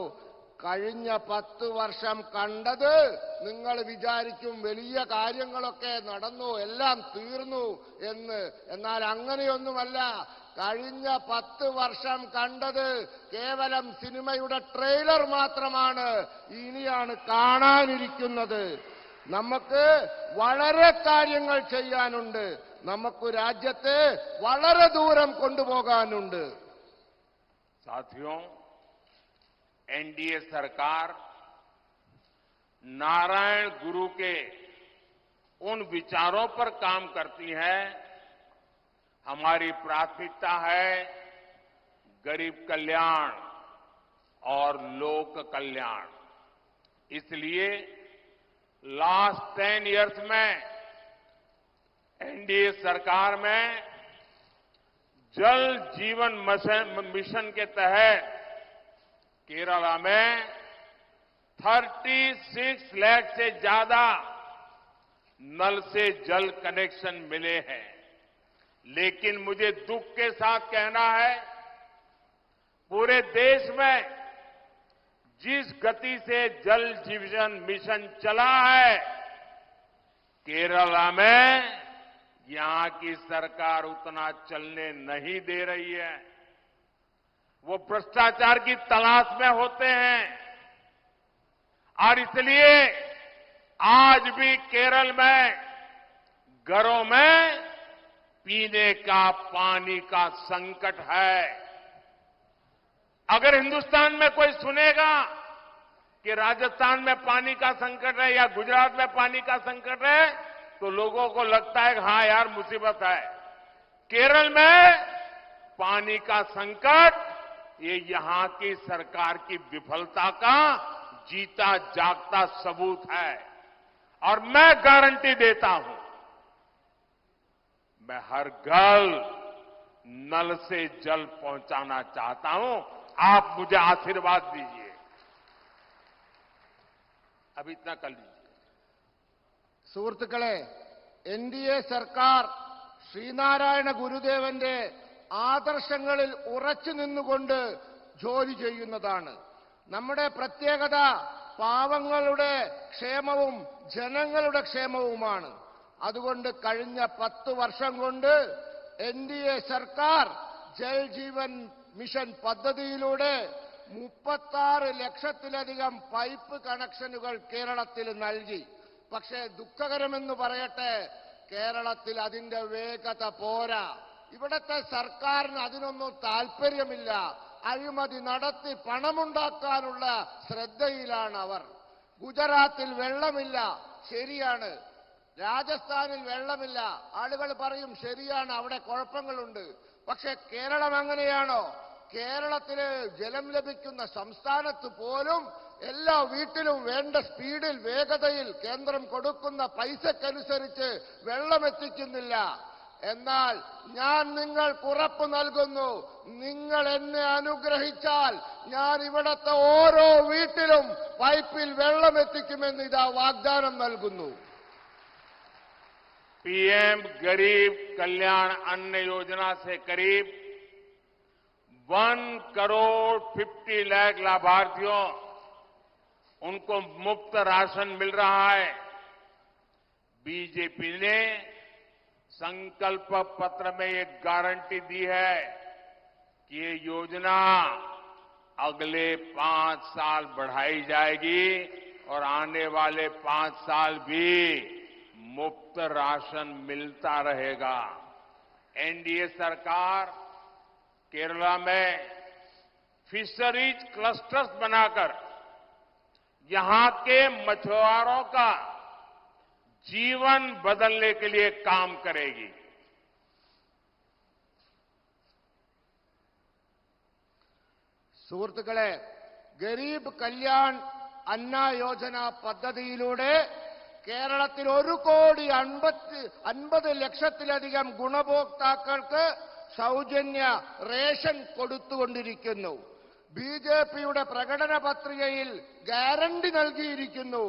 കഴിഞ്ഞ 10 വർഷം കണ്ടത് നിങ്ങൾ വിചാരിക്കും വലിയ കാര്യങ്ങളൊക്കെ നടന്നു, എല്ലാം തീർന്നു എന്ന്. എന്നാൽ അങ്ങനെയൊന്നുമല്ല. കഴിഞ്ഞ 10 വർഷം കണ്ടത് കേവലം സിനിമയുടെ ട്രെയിലർ മാത്രമാണ്. ഇനിയാണ് കാണാനിരിക്കുന്നത്. നമുക്ക് വളരെ കാര്യങ്ങൾ ചെയ്യാനുണ്ട്. നമുക്ക് രാജ്യത്തെ വളരെ ദൂരം കൊണ്ടുപോകാനുണ്ട്. साथियों, एनडीए सरकार नारायण गुरु के उन विचारों पर काम करती है. हमारी प्राथमिकता है गरीब कल्याण और लोक कल्याण. इसलिए लास्ट 10 इयर्स में एनडीए सरकार में जल जीवन मिशन के तहत केरला में 36 लाख से ज्यादा नल से जल कनेक्शन मिले हैं. लेकिन मुझे दुख के साथ कहना है, पूरे देश में जिस गति से जल जीवन मिशन चला है, केरला में यहां की सरकार उतना चलने नहीं दे रही है. वो भ्रष्टाचार की तलाश में होते हैं और इसलिए आज भी केरल में घरों में पीने का पानी का संकट है. अगर हिंदुस्तान में कोई सुनेगा कि राजस्थान में पानी का संकट है या गुजरात में पानी का संकट है, तो लोगों को लगता है कि हां यार मुसीबत है. केरल में पानी का संकट ये यहां की सरकार की विफलता का जीता जागता सबूत है. और मैं गारंटी देता हूं, मैं हर घर नल से जल पहुंचाना चाहता हूं. आप मुझे आशीर्वाद दीजिए. अब इतना कर लीजिए. സുഹൃത്തുക്കളെ, എൻഡിഎ സർക്കാർ ശ്രീനാരായണ ഗുരുദേവന്റെ ആദർശങ്ങളിൽ ഉറച്ചു നിന്നുകൊണ്ട് ജോലി ചെയ്യുന്നതാണ്. നമ്മുടെ പ്രത്യേകത പാവങ്ങളുടെ ക്ഷേമവും ജനങ്ങളുടെ ക്ഷേമവുമാണ്. അതുകൊണ്ട് കഴിഞ്ഞ 10 വർഷം കൊണ്ട് എൻഡിഎ സർക്കാർ ജൽ ജീവൻ മിഷൻ പദ്ധതിയിലൂടെ 36 ലക്ഷത്തിലധികം പൈപ്പ് കണക്ഷനുകൾ കേരളത്തിൽ നൽകി. പക്ഷേ ദുഃഖകരമെന്ന് പറയട്ടെ, കേരളത്തിൽ അതിന്റെ വേഗത പോരാ. ഇവിടത്തെ സർക്കാരിന് അതിനൊന്നും താൽപ്പര്യമില്ല. അഴിമതി നടത്തി പണമുണ്ടാക്കാനുള്ള ശ്രദ്ധയിലാണ് അവർ. ഗുജറാത്തിൽ വെള്ളമില്ല, ശരിയാണ്. രാജസ്ഥാനിൽ വെള്ളമില്ല, ആളുകൾ പറയും ശരിയാണ്, അവിടെ കുഴപ്പങ്ങളുണ്ട്. പക്ഷെ കേരളം അങ്ങനെയാണോ? കേരളത്തില് ജലം ലഭിക്കുന്ന സംസ്ഥാനത്ത് പോലും എല്ലാ വീട്ടിലും വേണ്ട സ്പീഡിൽ വേഗതയിൽ കേന്ദ്രം കൊടുക്കുന്ന പൈസക്കനുസരിച്ച് വെള്ളം എത്തിക്കുന്നില്ല. എന്നാൽ ഞാൻ നിങ്ങൾക്ക് ഉറപ്പ് നൽകുന്നു, നിങ്ങൾ എന്നെ അനുഗ്രഹിച്ചാൽ ഞാൻ ഇവിടത്തെ ഓരോ വീട്ടിലും പൈപ്പിൽ വെള്ളം എത്തിക്കുമെന്ന് ഇതാ വാഗ്ദാനം നൽകുന്നു. पीएम गरीब कल्याण अन्न योजना से करीब 1 करोड़ 50 लाख लाभार्थियों उनको मुफ्त राशन मिल रहा है। बीजेपी ने संकल्प पत्र में एक गारंटी दी है कि ये योजना अगले 5 साल बढ़ाई जाएगी और आने वाले 5 साल भी मुफ्त राशन मिलता रहेगा। एनडीए सरकार केरला में फिशरीज क्लस्टर्स बनाकर यहां के मछुआरों का जीवन बदलने के लिए काम करेगी। സുഹൃത്തുക്കളെ, ഗരീബ് കല്യാൺ അന്ന യോജന പദ്ധതിയിലൂടെ കേരളത്തിൽ 1,50,00,000 ഗുണഭോക്താക്കൾക്ക് സൗജന്യ റേഷൻ കൊടുത്തുകൊണ്ടിരിക്കുന്നു. ബിജെപിയുടെ പ്രകടന പത്രികയിൽ ഗ്യാരണ്ടി നൽകിയിരിക്കുന്നു,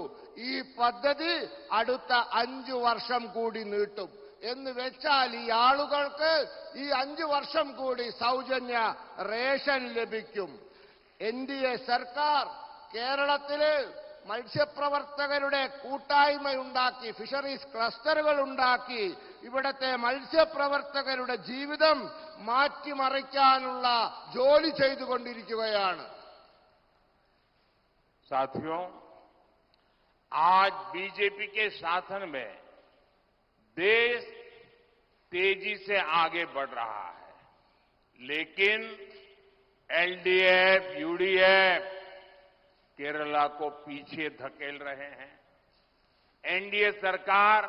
ഈ പദ്ധതി അടുത്ത 5 വർഷം കൂടി നീട്ടും എന്ന് വെച്ചാൽ ഈ ആളുകൾക്ക് ഈ 5 വർഷം കൂടി സൗജന്യ റേഷൻ ലഭിക്കും. എൻഡിഎ സർക്കാർ കേരളത്തില് മത്സ്യപ്രവർത്തകരുടെ കൂട്ടായ്മയുണ്ടാക്കി, ഫിഷറീസ് ക്ലസ്റ്ററുകൾ ഉണ്ടാക്കി ഇവിടത്തെ മത്സ്യപ്രവർത്തകരുടെ ജീവിതം മാറ്റിമറിക്കാനുള്ള ജോലി ചെയ്തുകൊണ്ടിരിക്കുകയാണ്. साथियों, आज बीजेपी के शासन में देश तेजी से आगे बढ़ रहा है, लेकिन एलडीएफ, यूडीएफ केरला को पीछे धकेल रहे हैं। एनडीए सरकार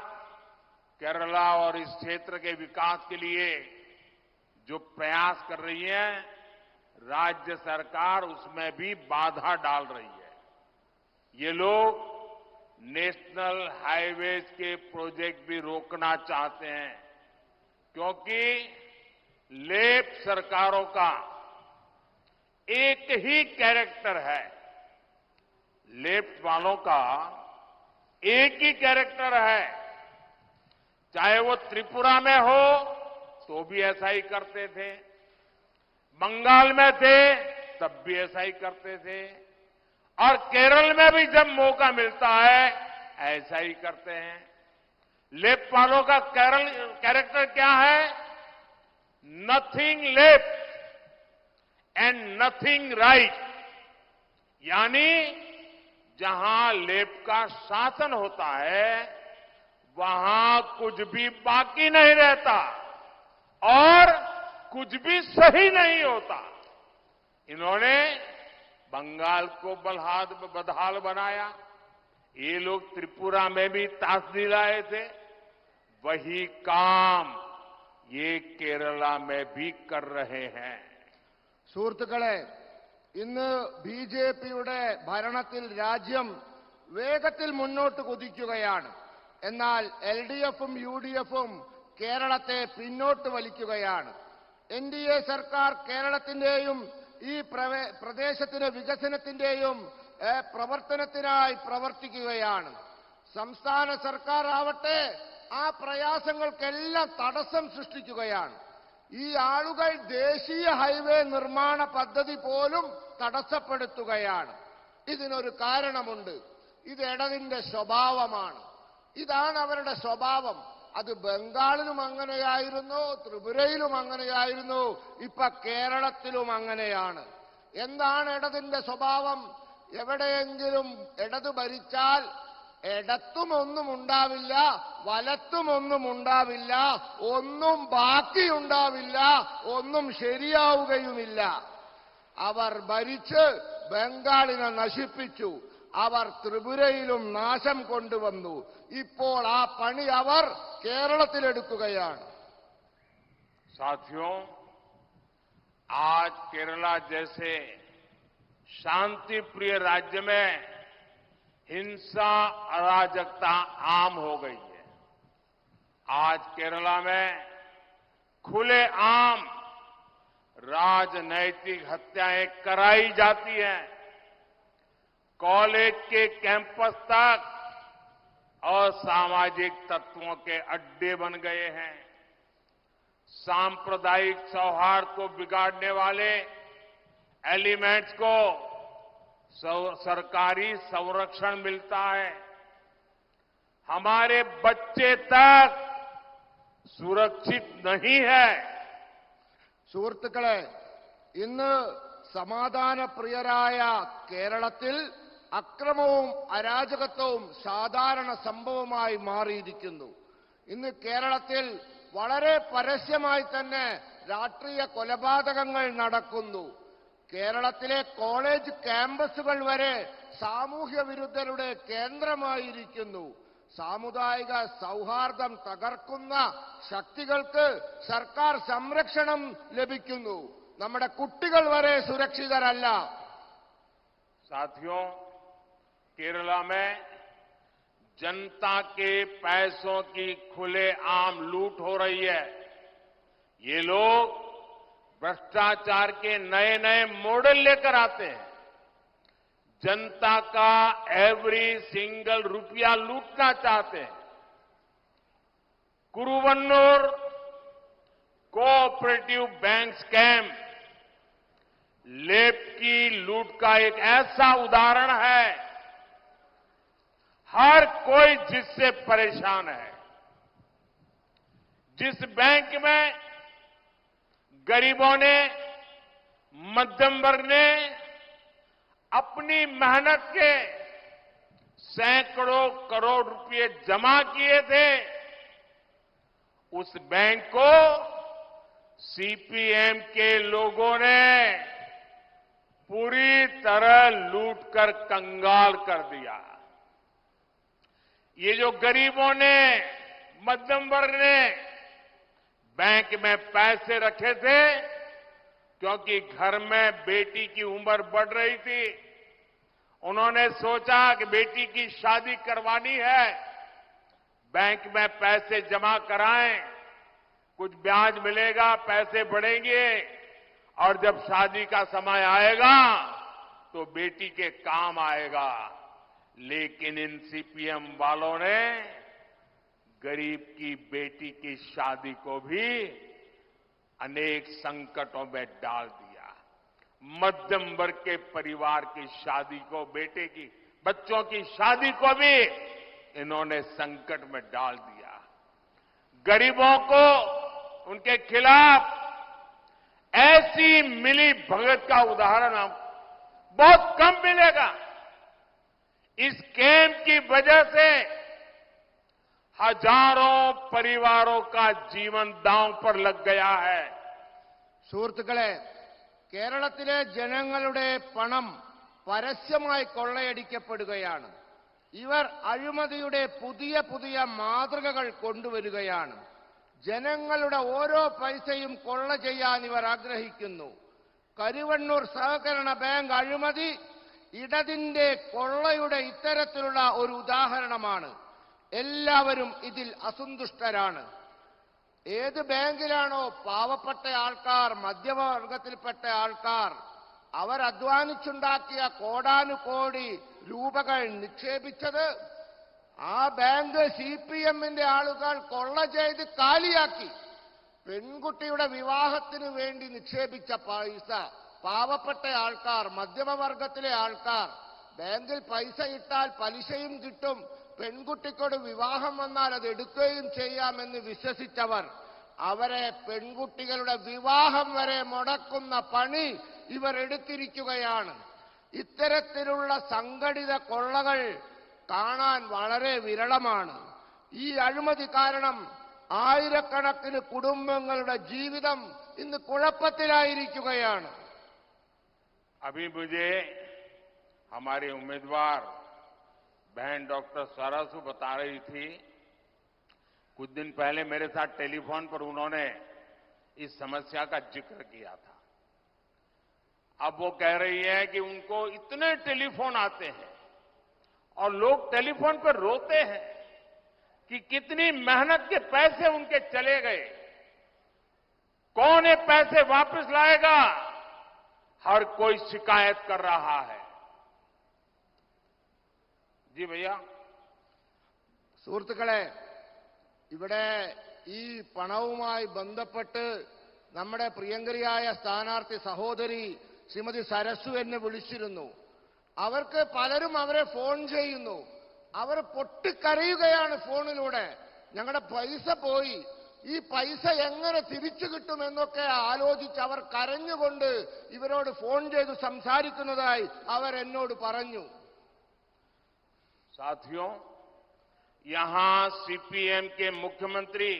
केरला और इस क्षेत्र के विकास के लिए जो प्रयास कर रही है, राज्य सरकार उसमें भी बाधा डाल रही है। ये लोग नेशनल हाईवेज के प्रोजेक्ट भी रोकना चाहते हैं, क्योंकि लेफ्ट सरकारों का एक ही कैरेक्टर है, लेफ्ट वालों का एक ही कैरेक्टर है। चाहे वो त्रिपुरा में हो तो भी ऐसा ही करते थे, बंगाल में थे तब भी ऐसा ही करते थे, और केरल में भी जब मौका मिलता है ऐसा ही करते हैं। लेफ्ट वालों का कैरेक्टर क्या है? Nothing left and nothing right, यानी जहां लेफ्ट का शासन होता है वहां कुछ भी बाकी नहीं रहता और कुछ भी सही नहीं होता। इन्होंने बंगाल को बदहाल बनाया, ये लोग त्रिपुरा में भी ताश दिलाए थे, वही काम ये केरला में भी कर रहे हैं। സുഹൃത്തുക്കളെ, ഇന്ന് ബിജെപിയുടെ ഭരണത്തിൽ രാജ്യം വേഗത്തിൽ മുന്നോട്ട് കുതിക്കുകയാണ്. എന്നാൽ എൽഡിഎഫും യുഡിഎഫും കേരളത്തെ പിന്നോട്ട് വലിക്കുകയാണ്. എൻഡിഎ സർക്കാർ കേരളത്തിന്റെയും ഈ പ്രദേശത്തിന്റെ വികസനത്തിന്റെയും പ്രവർത്തനത്തിനായി പ്രവർത്തിക്കുകയാണ്. സംസ്ഥാന സർക്കാർ ആവട്ടെ ആ പ്രയാസങ്ങൾക്കെല്ലാം തടസ്സം സൃഷ്ടിക്കുകയാണ്. ഈ ആളുകൾ ദേശീയ ഹൈവേ നിർമ്മാണ പദ്ധതി പോലും തടസ്സപ്പെടുത്തുകയാണ്. ഇതിനൊരു കാരണമുണ്ട്. ഇത് ഇടതിന്റെ സ്വഭാവമാണ്. ഇതാണ് അവരുടെ സ്വഭാവം. അത് ബംഗാളിലും അങ്ങനെയായിരുന്നു, ത്രിപുരയിലും അങ്ങനെയായിരുന്നു, ഇപ്പൊ കേരളത്തിലും അങ്ങനെയാണ്. എന്താണ് ഇടതിന്റെ സ്വഭാവം? എവിടെയെങ്കിലും ഇടത് ഭരിച്ചാൽ ഇടത്തും ഒന്നും ഉണ്ടാവില്ല, വലത്തും ഒന്നും ഉണ്ടാവില്ല, ഒന്നും ബാക്കിയുണ്ടാവില്ല, ഒന്നും ശരിയാവുകയുമില്ല. അവർ ഭരിച്ച് ബംഗാളിനെ നശിപ്പിച്ചു. അവർ ത്രിപുരയിലും നാശം കൊണ്ടുവന്നു. ഇപ്പോൾ ആ പണി അവർ കേരളത്തിലെടുക്കുകയാണ്. साथियों, आज केरला जैसे शांति प्रिय राज्य में हिंसा अराजकता आम हो गई है। आज केरला में खुलेआम राजनैतिक हत्याएं कराई जाती हैं। कॉलेज के कैंपस तक असामाजिक तत्वों के अड्डे बन गए हैं। सांप्रदायिक सौहार्द को बिगाड़ने वाले एलिमेंट्स को सरकारी संरक्षण मिलता है। हमारे बच्चे तक सुरक्षित नहीं है। സുഹൃത്തുക്കളെ, ഇന്ന് സമാധാനപ്രിയരായ കേരളത്തിൽ അക്രമവും അരാജകത്വവും സാധാരണ സംഭവമായി മാറിയിരിക്കുന്നു. ഇന്ന് കേരളത്തിൽ വളരെ പരസ്യമായി തന്നെ രാഷ്ട്രീയ കൊലപാതകങ്ങൾ നടക്കുന്നു. കേരളത്തിലെ കോളേജ് ക്യാമ്പസുകൾ വരെ സാമൂഹ്യ വിരുദ്ധരുടെ കേന്ദ്രമായിരിക്കുന്നു. സാമുദായിക സൗഹാർദ്ദം തകർക്കുന്ന ശക്തികൾക്ക് സർക്കാർ സംരക്ഷണം ലഭിക്കുന്നു. നമ്മുടെ കുട്ടികൾ വരെ സുരക്ഷിതരല്ല. साथियों, केरला में जनता के पैसों की खुलेआम लूट हो रही है। ये लोग भ्रष्टाचार के नए नए मॉडल लेकर आते हैं। जनता का एवरी सिंगल रुपया लूटना चाहते हैं। कुरुवन्नूर कोऑपरेटिव बैंक स्कैम लेप की लूट का एक ऐसा उदाहरण है। हर कोई जिससे परेशान है। जिस बैंक में गरीबों ने, मध्यम वर्ग ने अपनी मेहनत के सैकड़ों करोड़ रुपए जमा किए थे, उस बैंक को सीपीएम के लोगों ने पूरी तरह लूटकर कंगाल कर दिया। ये जो गरीबों ने, मध्यम वर्ग ने बैंक में पैसे रखे थे, क्योंकि घर में बेटी की उम्र बढ़ रही थी, उन्होंने सोचा कि बेटी की शादी करवानी है, बैंक में पैसे जमा कराएं, कुछ ब्याज मिलेगा, पैसे बढ़ेंगे और जब शादी का समय आएगा तो बेटी के काम आएगा। लेकिन इन सीपीएम वालों ने गरीब की बेटी की शादी को भी अनेक संकटों में डाल दिया। मध्यम वर्ग के परिवार की शादी को, बेटे की, बच्चों की शादी को भी इन्होंने संकट में डाल दिया। गरीबों को उनके खिलाफ ऐसी मिली भगत का उदाहरण हम बहुत कम मिलेगा। इस स्कैम की वजह से हजारों परिवारों का जीवन दांव पर लग गया है। സുഹൃത്തുക്കളെ, കേരളത്തിലെ ജനങ്ങളുടെ പണം പരസ്യമായി കൊള്ളയടിക്കപ്പെടുകയാണ്. ഇവർ അഴിമതിയുടെ പുതിയ പുതിയ മാതൃകകൾ കൊണ്ടുവരികയാണ്. ജനങ്ങളുടെ ഓരോ പൈസയും കൊള്ള ചെയ്യാൻ ഇവർ ആഗ്രഹിക്കുന്നു. കരുവണ്ണൂർ സഹകരണ ബാങ്ക് അഴിമതി ഇടതിന്റെ കൊള്ളയുടെ ഇത്തരത്തിലുള്ള ഒരു ഉദാഹരണമാണ്. എല്ലാവരും ഇതിൽ അസന്തുഷ്ടരാണ്. ഏത് ബാങ്കിലാണോ പാവപ്പെട്ട ആൾക്കാർ, മധ്യവർഗത്തിൽപ്പെട്ട ആൾക്കാർ അവർ അധ്വാനിച്ചുണ്ടാക്കിയ കോടാനുകോടി രൂപകൾ നിക്ഷേപിച്ചത്, ആ ബാങ്ക് സിപിഎമ്മിന്റെ ആളുകൾ കൊള്ള ചെയ്ത് കാലിയാക്കി. പെൺകുട്ടിയുടെ വിവാഹത്തിന് വേണ്ടി നിക്ഷേപിച്ച പൈസ പാവപ്പെട്ട ആൾക്കാർ, മധ്യമവർഗത്തിലെ ആൾക്കാർ, ബാങ്കിൽ പൈസ ഇട്ടാൽ പലിശയും കിട്ടും, പെൺകുട്ടിക്കോട് വിവാഹം വന്നാൽ അത് എടുക്കുകയും ചെയ്യാമെന്ന് വിശ്വസിച്ചവർ, അവരെ പെൺകുട്ടികളുടെ വിവാഹം വരെ മുടക്കുന്ന പണി ഇവർ എടുത്തിരിക്കുകയാണ്. ഇത്തരത്തിലുള്ള സംഘടിത കൊള്ളകൾ കാണാൻ വളരെ വിരളമാണ്. ഈ അഴിമതി കാരണം ആയിരക്കണക്കിന് കുടുംബങ്ങളുടെ ജീവിതം ഇന്ന് കുഴപ്പത്തിലായിരിക്കുകയാണ്. अभी मुझे हमारे उम्मीदवार बहन डॉक्टर सरासू बता रही थी, कुछ दिन पहले मेरे साथ टेलीफोन पर उन्होंने इस समस्या का जिक्र किया था। अब वो कह रही है कि उनको इतने टेलीफोन आते हैं और लोग टेलीफोन पर रोते हैं कि कितनी मेहनत के पैसे उनके चले गए, कौन ये पैसे वापस लाएगा। हर कोई शिकायत कर रहा है। जी भैया। സുഹൃത്തുക്കളെ, ഇവിടെ ഈ പണവുമായി ബന്ധപ്പെട്ട് നമ്മുടെ പ്രിയങ്കരിയായ സ്ഥാനാർത്ഥി സഹോദരി ശ്രീമതി സരസു എന്നെ വിളിച്ചിരുന്നു. അവർക്ക് പലരും അവരെ ഫോൺ ചെയ്യുന്നു. അവർ പൊട്ടിക്കരയുകയാണ് ഫോണിലൂടെ. ഞങ്ങളുടെ പൈസ പോയി, ഈ പൈസ എങ്ങനെ തിരിച്ചു കിട്ടുമെന്നൊക്കെ ആലോചിച്ച് അവർ കരഞ്ഞുകൊണ്ട് ഇവരോട് ഫോൺ ചെയ്ത് സംസാരിക്കുന്നതായി അവർ എന്നോട് പറഞ്ഞു. साथियों, यहां सीपीएम के मुख्यमंत्री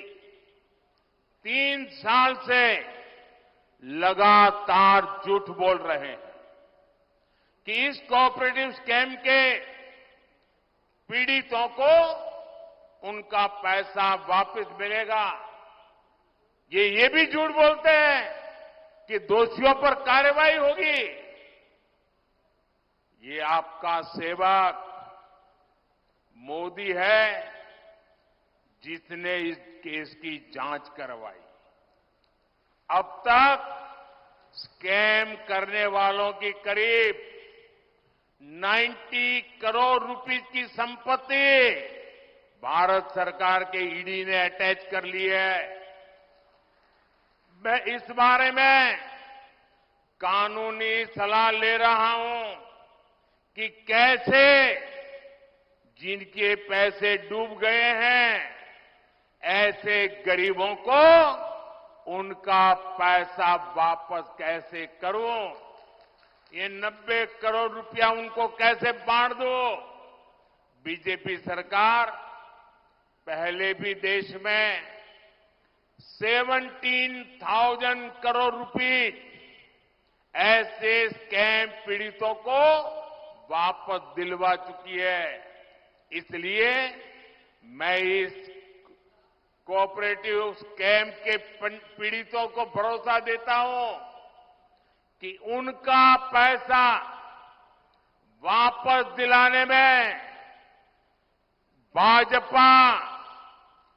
3 साल से लगातार झूठ बोल रहे हैं कि इस कोऑपरेटिव स्कैम के पीड़ितों को उनका पैसा वापस मिलेगा। ये भी झूठ बोलते हैं कि दोषियों पर कार्रवाई होगी। ये आपका सेवक मोदी है जिसने इस केस की जांच करवाई। अब तक स्कैम करने वालों की करीब 90 करोड़ रुपीस की संपत्ति भारत सरकार के ईडी ने अटैच कर ली है। मैं इस बारे में कानूनी सलाह ले रहा हूं कि कैसे जिनके पैसे डूब गए हैं ऐसे गरीबों को उनका पैसा वापस कैसे करूं, ये 90 करोड़ रुपया उनको कैसे बांट दो। बीजेपी सरकार पहले भी देश में 17,000 करोड़ रुपए ऐसे स्कैम पीड़ितों को वापस दिलवा चुकी है। इसलिए मैं इस कोऑपरेटिव स्कैम के पीड़ितों को भरोसा देता हूं कि उनका पैसा वापस दिलाने में भाजपा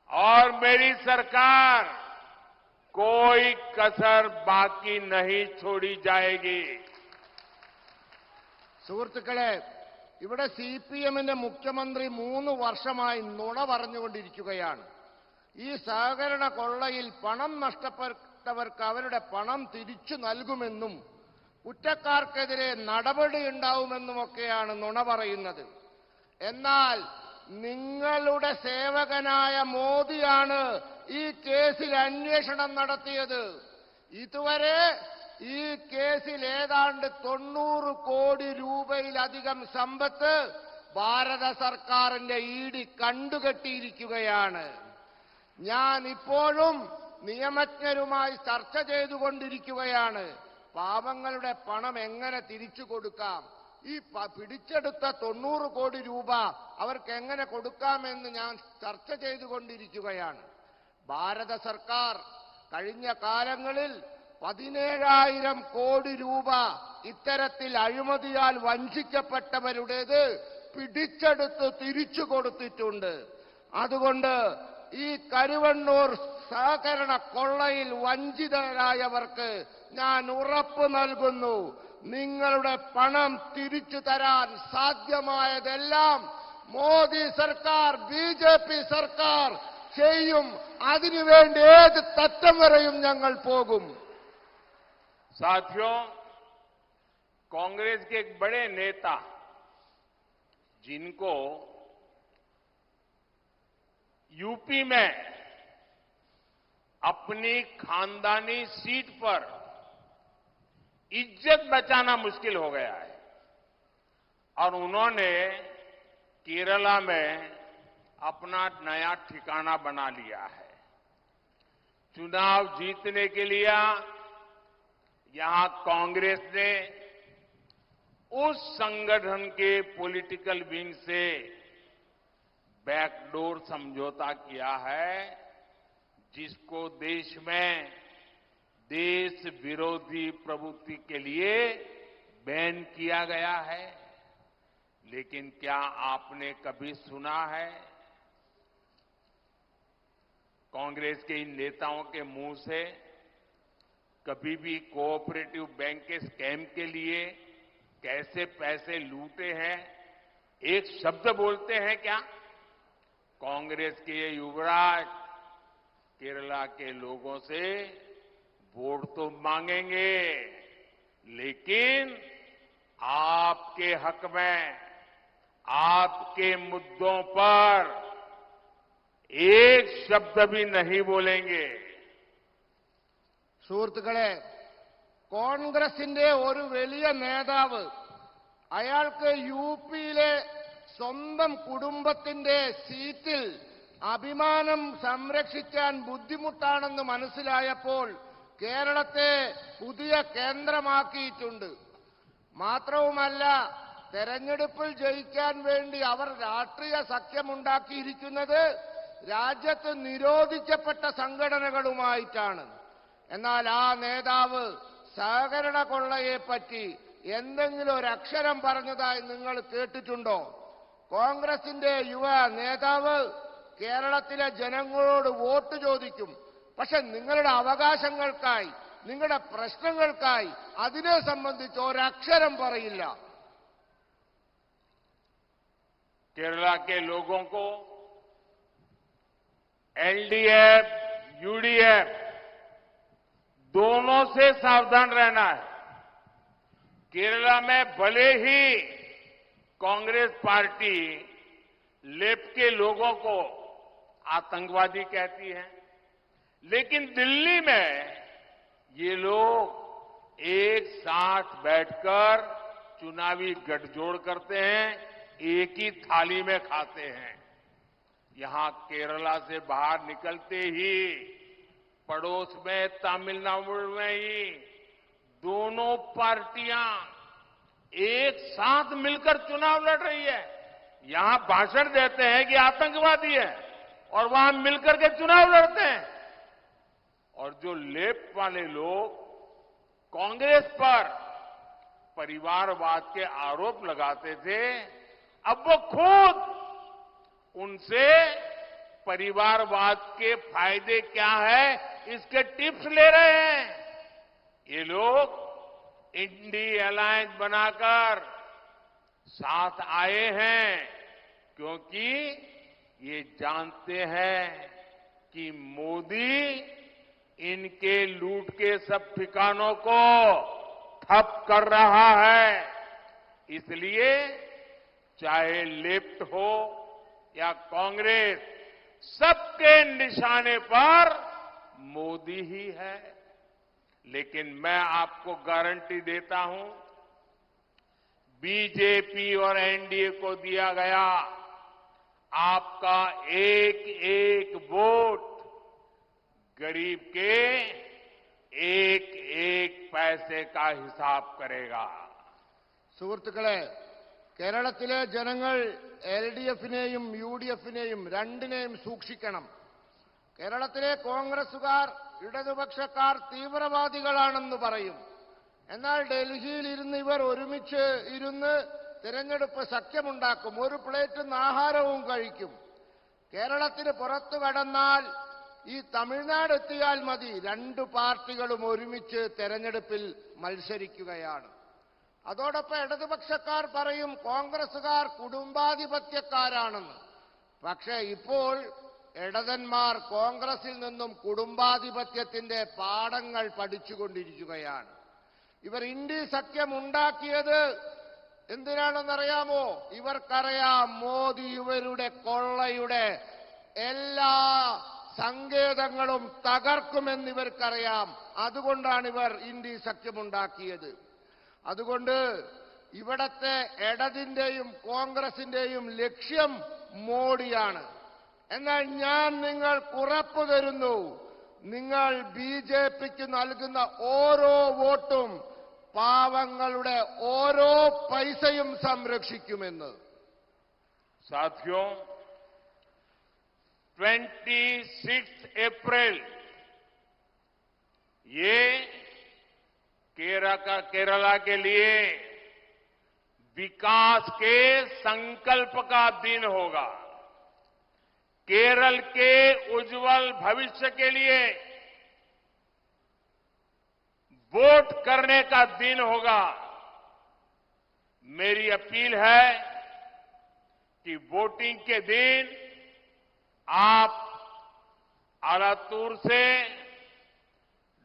और मेरी सरकार कोई कसर बाकी नहीं छोड़ी जाएगी। സുഹൃത്തുക്കളെ, ഇവിടെ സിപിഎമ്മിന്റെ മുഖ്യമന്ത്രി 3 വർഷമായി നുണ പറഞ്ഞുകൊണ്ടിരിക്കുകയാണ്. ഈ സഹകരണ കൊള്ളയിൽ പണം നഷ്ടപ്പെട്ടവർക്ക് അവരുടെ പണം തിരിച്ചു നൽകുമെന്നും കുറ്റക്കാർക്കെതിരെ നടപടിയുണ്ടാവുമെന്നുമൊക്കെയാണ് നുണ പറയുന്നത്. എന്നാൽ നിങ്ങളുടെ സേവകനായ മോദിയാണ് ഈ കേസിൽ അന്വേഷണം നടത്തിയത്. ഇതുവരെ ഈ കേസിൽ ഏതാണ്ട് 90 കോടി രൂപയിലധികം സമ്പത്ത് ഭാരത സർക്കാരിന്റെ ഇഡി കണ്ടുകെട്ടിയിരിക്കുകയാണ്. ഞാൻ ഇപ്പോഴും നിയമജ്ഞരുമായി ചർച്ച ചെയ്തുകൊണ്ടിരിക്കുകയാണ്. പാവങ്ങളുടെ പണം എങ്ങനെ തിരിച്ചു കൊടുക്കാം, ഈ പിടിച്ചെടുത്ത 90 കോടി രൂപ അവർക്ക് എങ്ങനെ കൊടുക്കാമെന്ന് ഞാൻ ചർച്ച ചെയ്തുകൊണ്ടിരിക്കുകയാണ്. ഭാരത സർക്കാർ കഴിഞ്ഞ കാലങ്ങളിൽ 17,000 കോടി രൂപ ഇത്തരത്തിൽ അഴിമതിയാൽ വഞ്ചിക്കപ്പെട്ടവരുടേത് പിടിച്ചെടുത്ത് തിരിച്ചു കൊടുത്തിട്ടുണ്ട്. അതുകൊണ്ട് ഈ കരുവണ്ണൂർ സഹകരണ കൊള്ളയിൽ വഞ്ചിതരായവർക്ക് ഞാൻ ഉറപ്പ് നൽകുന്നു, നിങ്ങളുടെ പണം തിരിച്ചു തരാൻ സാധ്യമായതെല്ലാം മോദി സർക്കാർ, ബിജെപി സർക്കാർ ചെയ്യും. അതിനുവേണ്ടി ഏത് തറ്റം വരെയും ഞങ്ങൾ പോകും. साथियों, कांग्रेस के एक बड़े नेता जिनको यूपी में अपनी खानदानी सीट पर इज्जत बचाना मुश्किल हो गया है और उन्होंने केरला में अपना नया ठिकाना बना लिया है। चुनाव जीतने के लिए यहां कांग्रेस ने उस संगठन के पॉलिटिकल विंग से बैकडोर समझौता किया है जिसको देश में देश विरोधी प्रवृत्ति के लिए बैन किया गया है, लेकिन क्या आपने कभी सुना है कांग्रेस के इन नेताओं के मुंह से कभी भी कोऑपरेटिव बैंक के स्कैम के लिए कैसे पैसे लूटे हैं एक शब्द बोलते हैं क्या? कांग्रेस के ये युवराज केरला के लोगों से वोट तो मांगेंगे, लेकिन आपके हक में, आपके मुद्दों पर एक शब्द भी नहीं बोलेंगे। സുഹൃത്തുക്കളെ, കോൺഗ്രസിന്റെ ഒരു വലിയ നേതാവ് അയാൾക്ക് യുപിയിലെ സ്വന്തം കുടുംബത്തിന്റെ സീറ്റിൽ അഭിമാനം സംരക്ഷിക്കാൻ ബുദ്ധിമുട്ടാണെന്ന് മനസ്സിലായപ്പോൾ കേരളത്തെ പുതിയ കേന്ദ്രമാക്കിയിട്ടുണ്ട്. മാത്രവുമല്ല, തെരഞ്ഞെടുപ്പിൽ ജയിക്കാൻ വേണ്ടി അവർ രാഷ്ട്രീയ സഖ്യമുണ്ടാക്കിയിരിക്കുന്നത് രാജ്യത്ത് നിരോധിക്കപ്പെട്ട സംഘടനകളുമായിട്ടാണ്. എന്നാൽ ആ നേതാവ് സഹകരണ കൊള്ളയെപ്പറ്റി എന്തെങ്കിലും ഒരു അക്ഷരം പറഞ്ഞതായി നിങ്ങൾ കേട്ടിട്ടുണ്ടോ? കോൺഗ്രസിന്റെ യുവ നേതാവ് കേരളത്തിലെ ജനങ്ങളോട് വോട്ട് ചോദിക്കും, പക്ഷെ നിങ്ങളുടെ അവകാശങ്ങൾക്കായി, നിങ്ങളുടെ പ്രശ്നങ്ങൾക്കായി അതിനെ സംബന്ധിച്ച് ഒരക്ഷരം പറയില്ല. केरला के लोगों को एलडीएफ, यूडीएफ दोनों से सावधान रहना है। केरला में भले ही कांग्रेस पार्टी लेफ्ट के लोगों को आतंकवादी कहती है, लेकिन दिल्ली में ये लोग एक साथ बैठकर चुनावी गठजोड़ करते हैं, एक ही थाली में खाते हैं। यहां केरला से बाहर निकलते ही पड़ोस में तमिलनाडु में ही दोनों पार्टियां एक साथ मिलकर चुनाव लड़ रही है। यहां भाषण देते हैं कि आतंकवादी है और वहां मिलकर के चुनाव लड़ते हैं। और जो लेफ्ट वाले लोग कांग्रेस पर परिवारवाद के आरोप लगाते थे, अब वो खुद उनसे परिवारवाद के फायदे क्या है इसके टिप्स ले रहे हैं। ये लोग इंडी अलायंस बनाकर साथ आए हैं क्योंकि ये जानते हैं कि मोदी इनके लूट के सब ठिकानों को ठप कर रहा है। इसलिए चाहे लेफ्ट हो या कांग्रेस, सबके निशाने पर मोदी ही है। लेकिन मैं आपको गारंटी देता हूं, बीजेपी और एनडीए को दिया गया आपका एक एक वोट गरीब के एक एक पैसे का हिसाब करेगा। സുഹൃത്തുക്കളെ, കേരളത്തിലെ ജനങ്ങൾ എൽഡിഎഫിനെയും യുഡിഎഫിനെയും രണ്ടിനെയും സൂക്ഷിക്കണം. കേരളത്തിലെ കോൺഗ്രസുകാർ, ഇടതുപക്ഷക്കാർ തീവ്രവാദികളാണെന്ന് പറയും. എന്നാൽ ഡൽഹിയിൽ ഇരുന്ന് ഇവർ ഒരുമിച്ച് ഇരുന്ന് തിരഞ്ഞെടുപ്പ് സഖ്യമുണ്ടാക്കും, ഒരു പ്ലേറ്റ് ആഹാരവും കഴിക്കും. കേരളത്തിന് പുറത്തു കടന്നാൽ ഈ തമിഴ്നാട് എത്തിയാൽ മതി, രണ്ടു പാർട്ടികളും ഒരുമിച്ച് തെരഞ്ഞെടുപ്പിൽ മത്സരിക്കുകയാണ്. അതോടൊപ്പം ഇടതുപക്ഷക്കാർ പറയും കോൺഗ്രസുകാർ കുടുംബാധിപത്യക്കാരാണെന്ന്. പക്ഷേ ഇപ്പോൾ ഇടതന്മാർ കോൺഗ്രസിൽ നിന്നും കുടുംബാധിപത്യത്തിന്റെ പാഠങ്ങൾ പഠിച്ചുകൊണ്ടിരിക്കുകയാണ്. ഇവർ ഇന്ത്യ സഖ്യം ഉണ്ടാക്കിയത് എന്തിനാണെന്നറിയാമോ? ഇവർക്കറിയാം മോദി ഇവരുടെ കൊള്ളയുടെ എല്ലാ സങ്കേതങ്ങളും തകർക്കുമെന്ന് ഇവർക്കറിയാം. അതുകൊണ്ടാണ് ഇവർ ഇന്ത്യ സഖ്യമുണ്ടാക്കിയത്. അതുകൊണ്ട് ഇവിടത്തെ ഇടതിന്റെയും കോൺഗ്രസിന്റെയും ലക്ഷ്യം മോഡിയാണ്. എന്നാൽ ഞാൻ നിങ്ങൾക്ക് ഉറപ്പു തരുന്നു, നിങ്ങൾ ബിജെപിക്ക് നൽകുന്ന ഓരോ വോട്ടും പാവങ്ങളുടെ ഓരോ പൈസയും സംരക്ഷിക്കുമെന്ന്. साथियों, 26 अप्रैल ये केरला के लिए विकास के संकल्प का दिन होगा। केरल के उज्जवल भविष्य के लिए वोट करने का दिन होगा। मेरी अपील है कि वोटिंग के दिन आप आलातूर से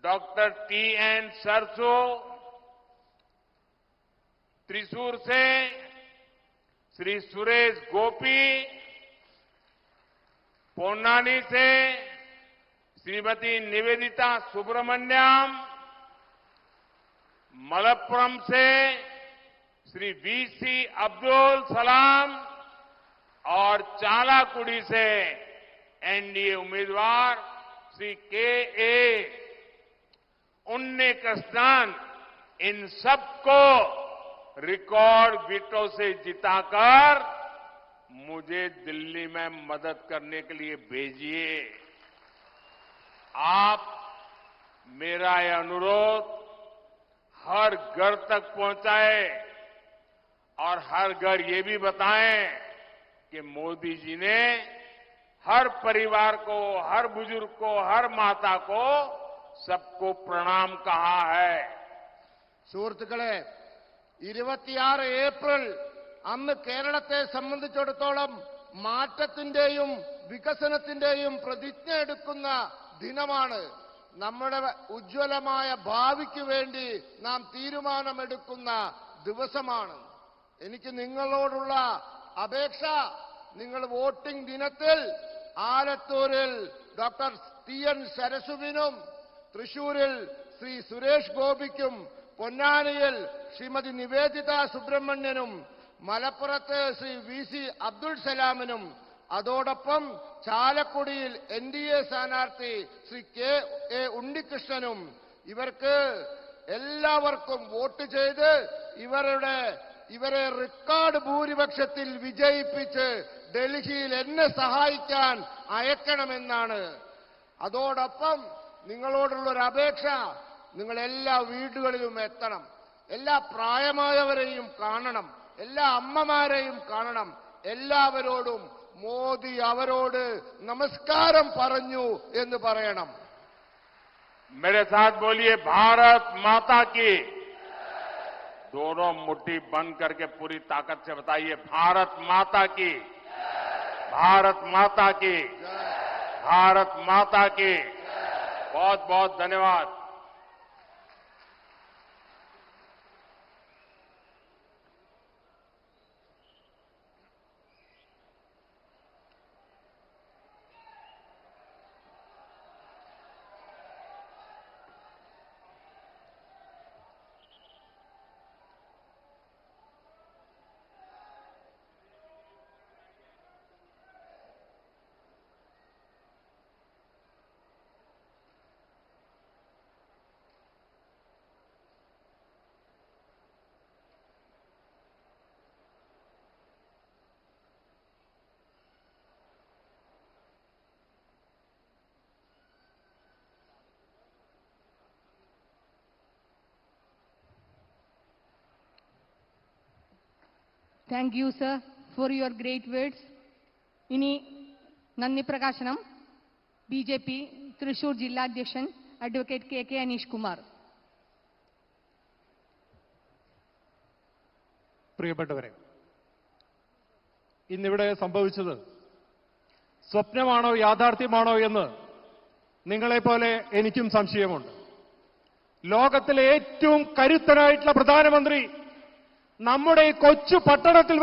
डॉक्टर टी.एन. सरसो, त्रिशूर से श्री सुरेश गोपी, पोन्नानी से श्रीमती निवेदिता सुब्रमण्यम, मलप्पुरम से श्री वी.सी. अब्दुल सलाम और चालाकुड़ी से एनडीए उम्मीदवार श्री के.ए. उन्नीकृष्णन, इन सबको रिकॉर्ड वोटों से जिताकर मुझे दिल्ली में मदद करने के लिए भेजिए। आप मेरा यह अनुरोध हर घर तक पहुंचाए और हर घर ये भी बताएं कि मोदी जी ने हर परिवार को, हर बुजुर्ग को, हर माता को, सबको प्रणाम कहा है। സുഹൃത്തുക്കളെ, 26 ഏപ്രിൽ അന്ന് കേരളത്തെ സംബന്ധിച്ചിടത്തോളം മാറ്റത്തിന്റെയും വികസനത്തിന്റെയും പ്രതിജ്ഞ എടുക്കുന്ന ദിനമാണ്. നമ്മുടെ ഉജ്ജ്വലമായ ഭാവിക്ക് വേണ്ടി നാം തീരുമാനമെടുക്കുന്ന ദിവസമാണ്. എനിക്ക് നിങ്ങളോടുള്ള അപേക്ഷ, നിങ്ങൾ വോട്ടിംഗ് ദിനത്തിൽ ആലത്തൂരിൽ ഡോക്ടർ ടി.എൻ. സരസുവിനും, തൃശൂരിൽ ശ്രീ സുരേഷ് ഗോപിക്കും, പൊന്നാനിയിൽ ശ്രീമതി നിവേദിത സുബ്രഹ്മണ്യനും, മലപ്പുറത്ത് ശ്രീ वी.सी. അബ്ദുൾ സലാമിനും, അതോടൊപ്പം ചാലക്കുടിയിൽ എൻ.ഡി.എ സ്ഥാനാർത്ഥി ശ്രീ കെ.എ. ഉണ്ണികൃഷ്ണനും, ഇവർക്ക് എല്ലാവർക്കും വോട്ട് ചെയ്ത് ഇവരെ റെക്കോർഡ് ഭൂരിപക്ഷത്തിൽ വിജയിപ്പിച്ച് ഡൽഹിയിൽ എന്നെ സഹായിക്കാൻ അയക്കണമെന്നാണ്. അതോടൊപ്പം നിങ്ങളോടുള്ളൊരു അപേക്ഷ, നിങ്ങൾ എല്ലാ വീടുകളിലും എത്തണം, എല്ലാ പ്രായമായവരെയും കാണണം, എല്ലാ അമ്മമാരെയും കാണണം. എല്ലാവരോടും മോദി അവരോട് നമസ്കാരം പറഞ്ഞു എന്ന് പറയണം. मेरे साथ बोलिए, भारत माता की। दोनों मुट्ठी बंद करके पूरी ताकत से बताइए, भारत माता की, भारत माता की, भारत माता की। बहुत बहुत धन्यवाद। Thank you, sir, for your great words. ഇനി നന്ദി പ്രകാശനം ബി.ജെ.പി. തൃശൂർ ജില്ലാ അധ്യക്ഷൻ അഡ്വക്കേറ്റ് കെ.കെ. അനീഷ് കുമാർ. പ്രിയപ്പെട്ടവരെ, ഇന്നിവിടെ സംഭവിച്ചത് സ്വപ്നമാണോ യാഥാർത്ഥ്യമാണോ എന്ന് നിങ്ങളെപ്പോലെ എനിക്കും സംശയമുണ്ട്. ലോകത്തിലെ ഏറ്റവും കരുത്തനായിട്ടുള്ള പ്രധാനമന്ത്രി നമ്മുടെ ഈ കൊച്ചു പട്ടണത്തിൽ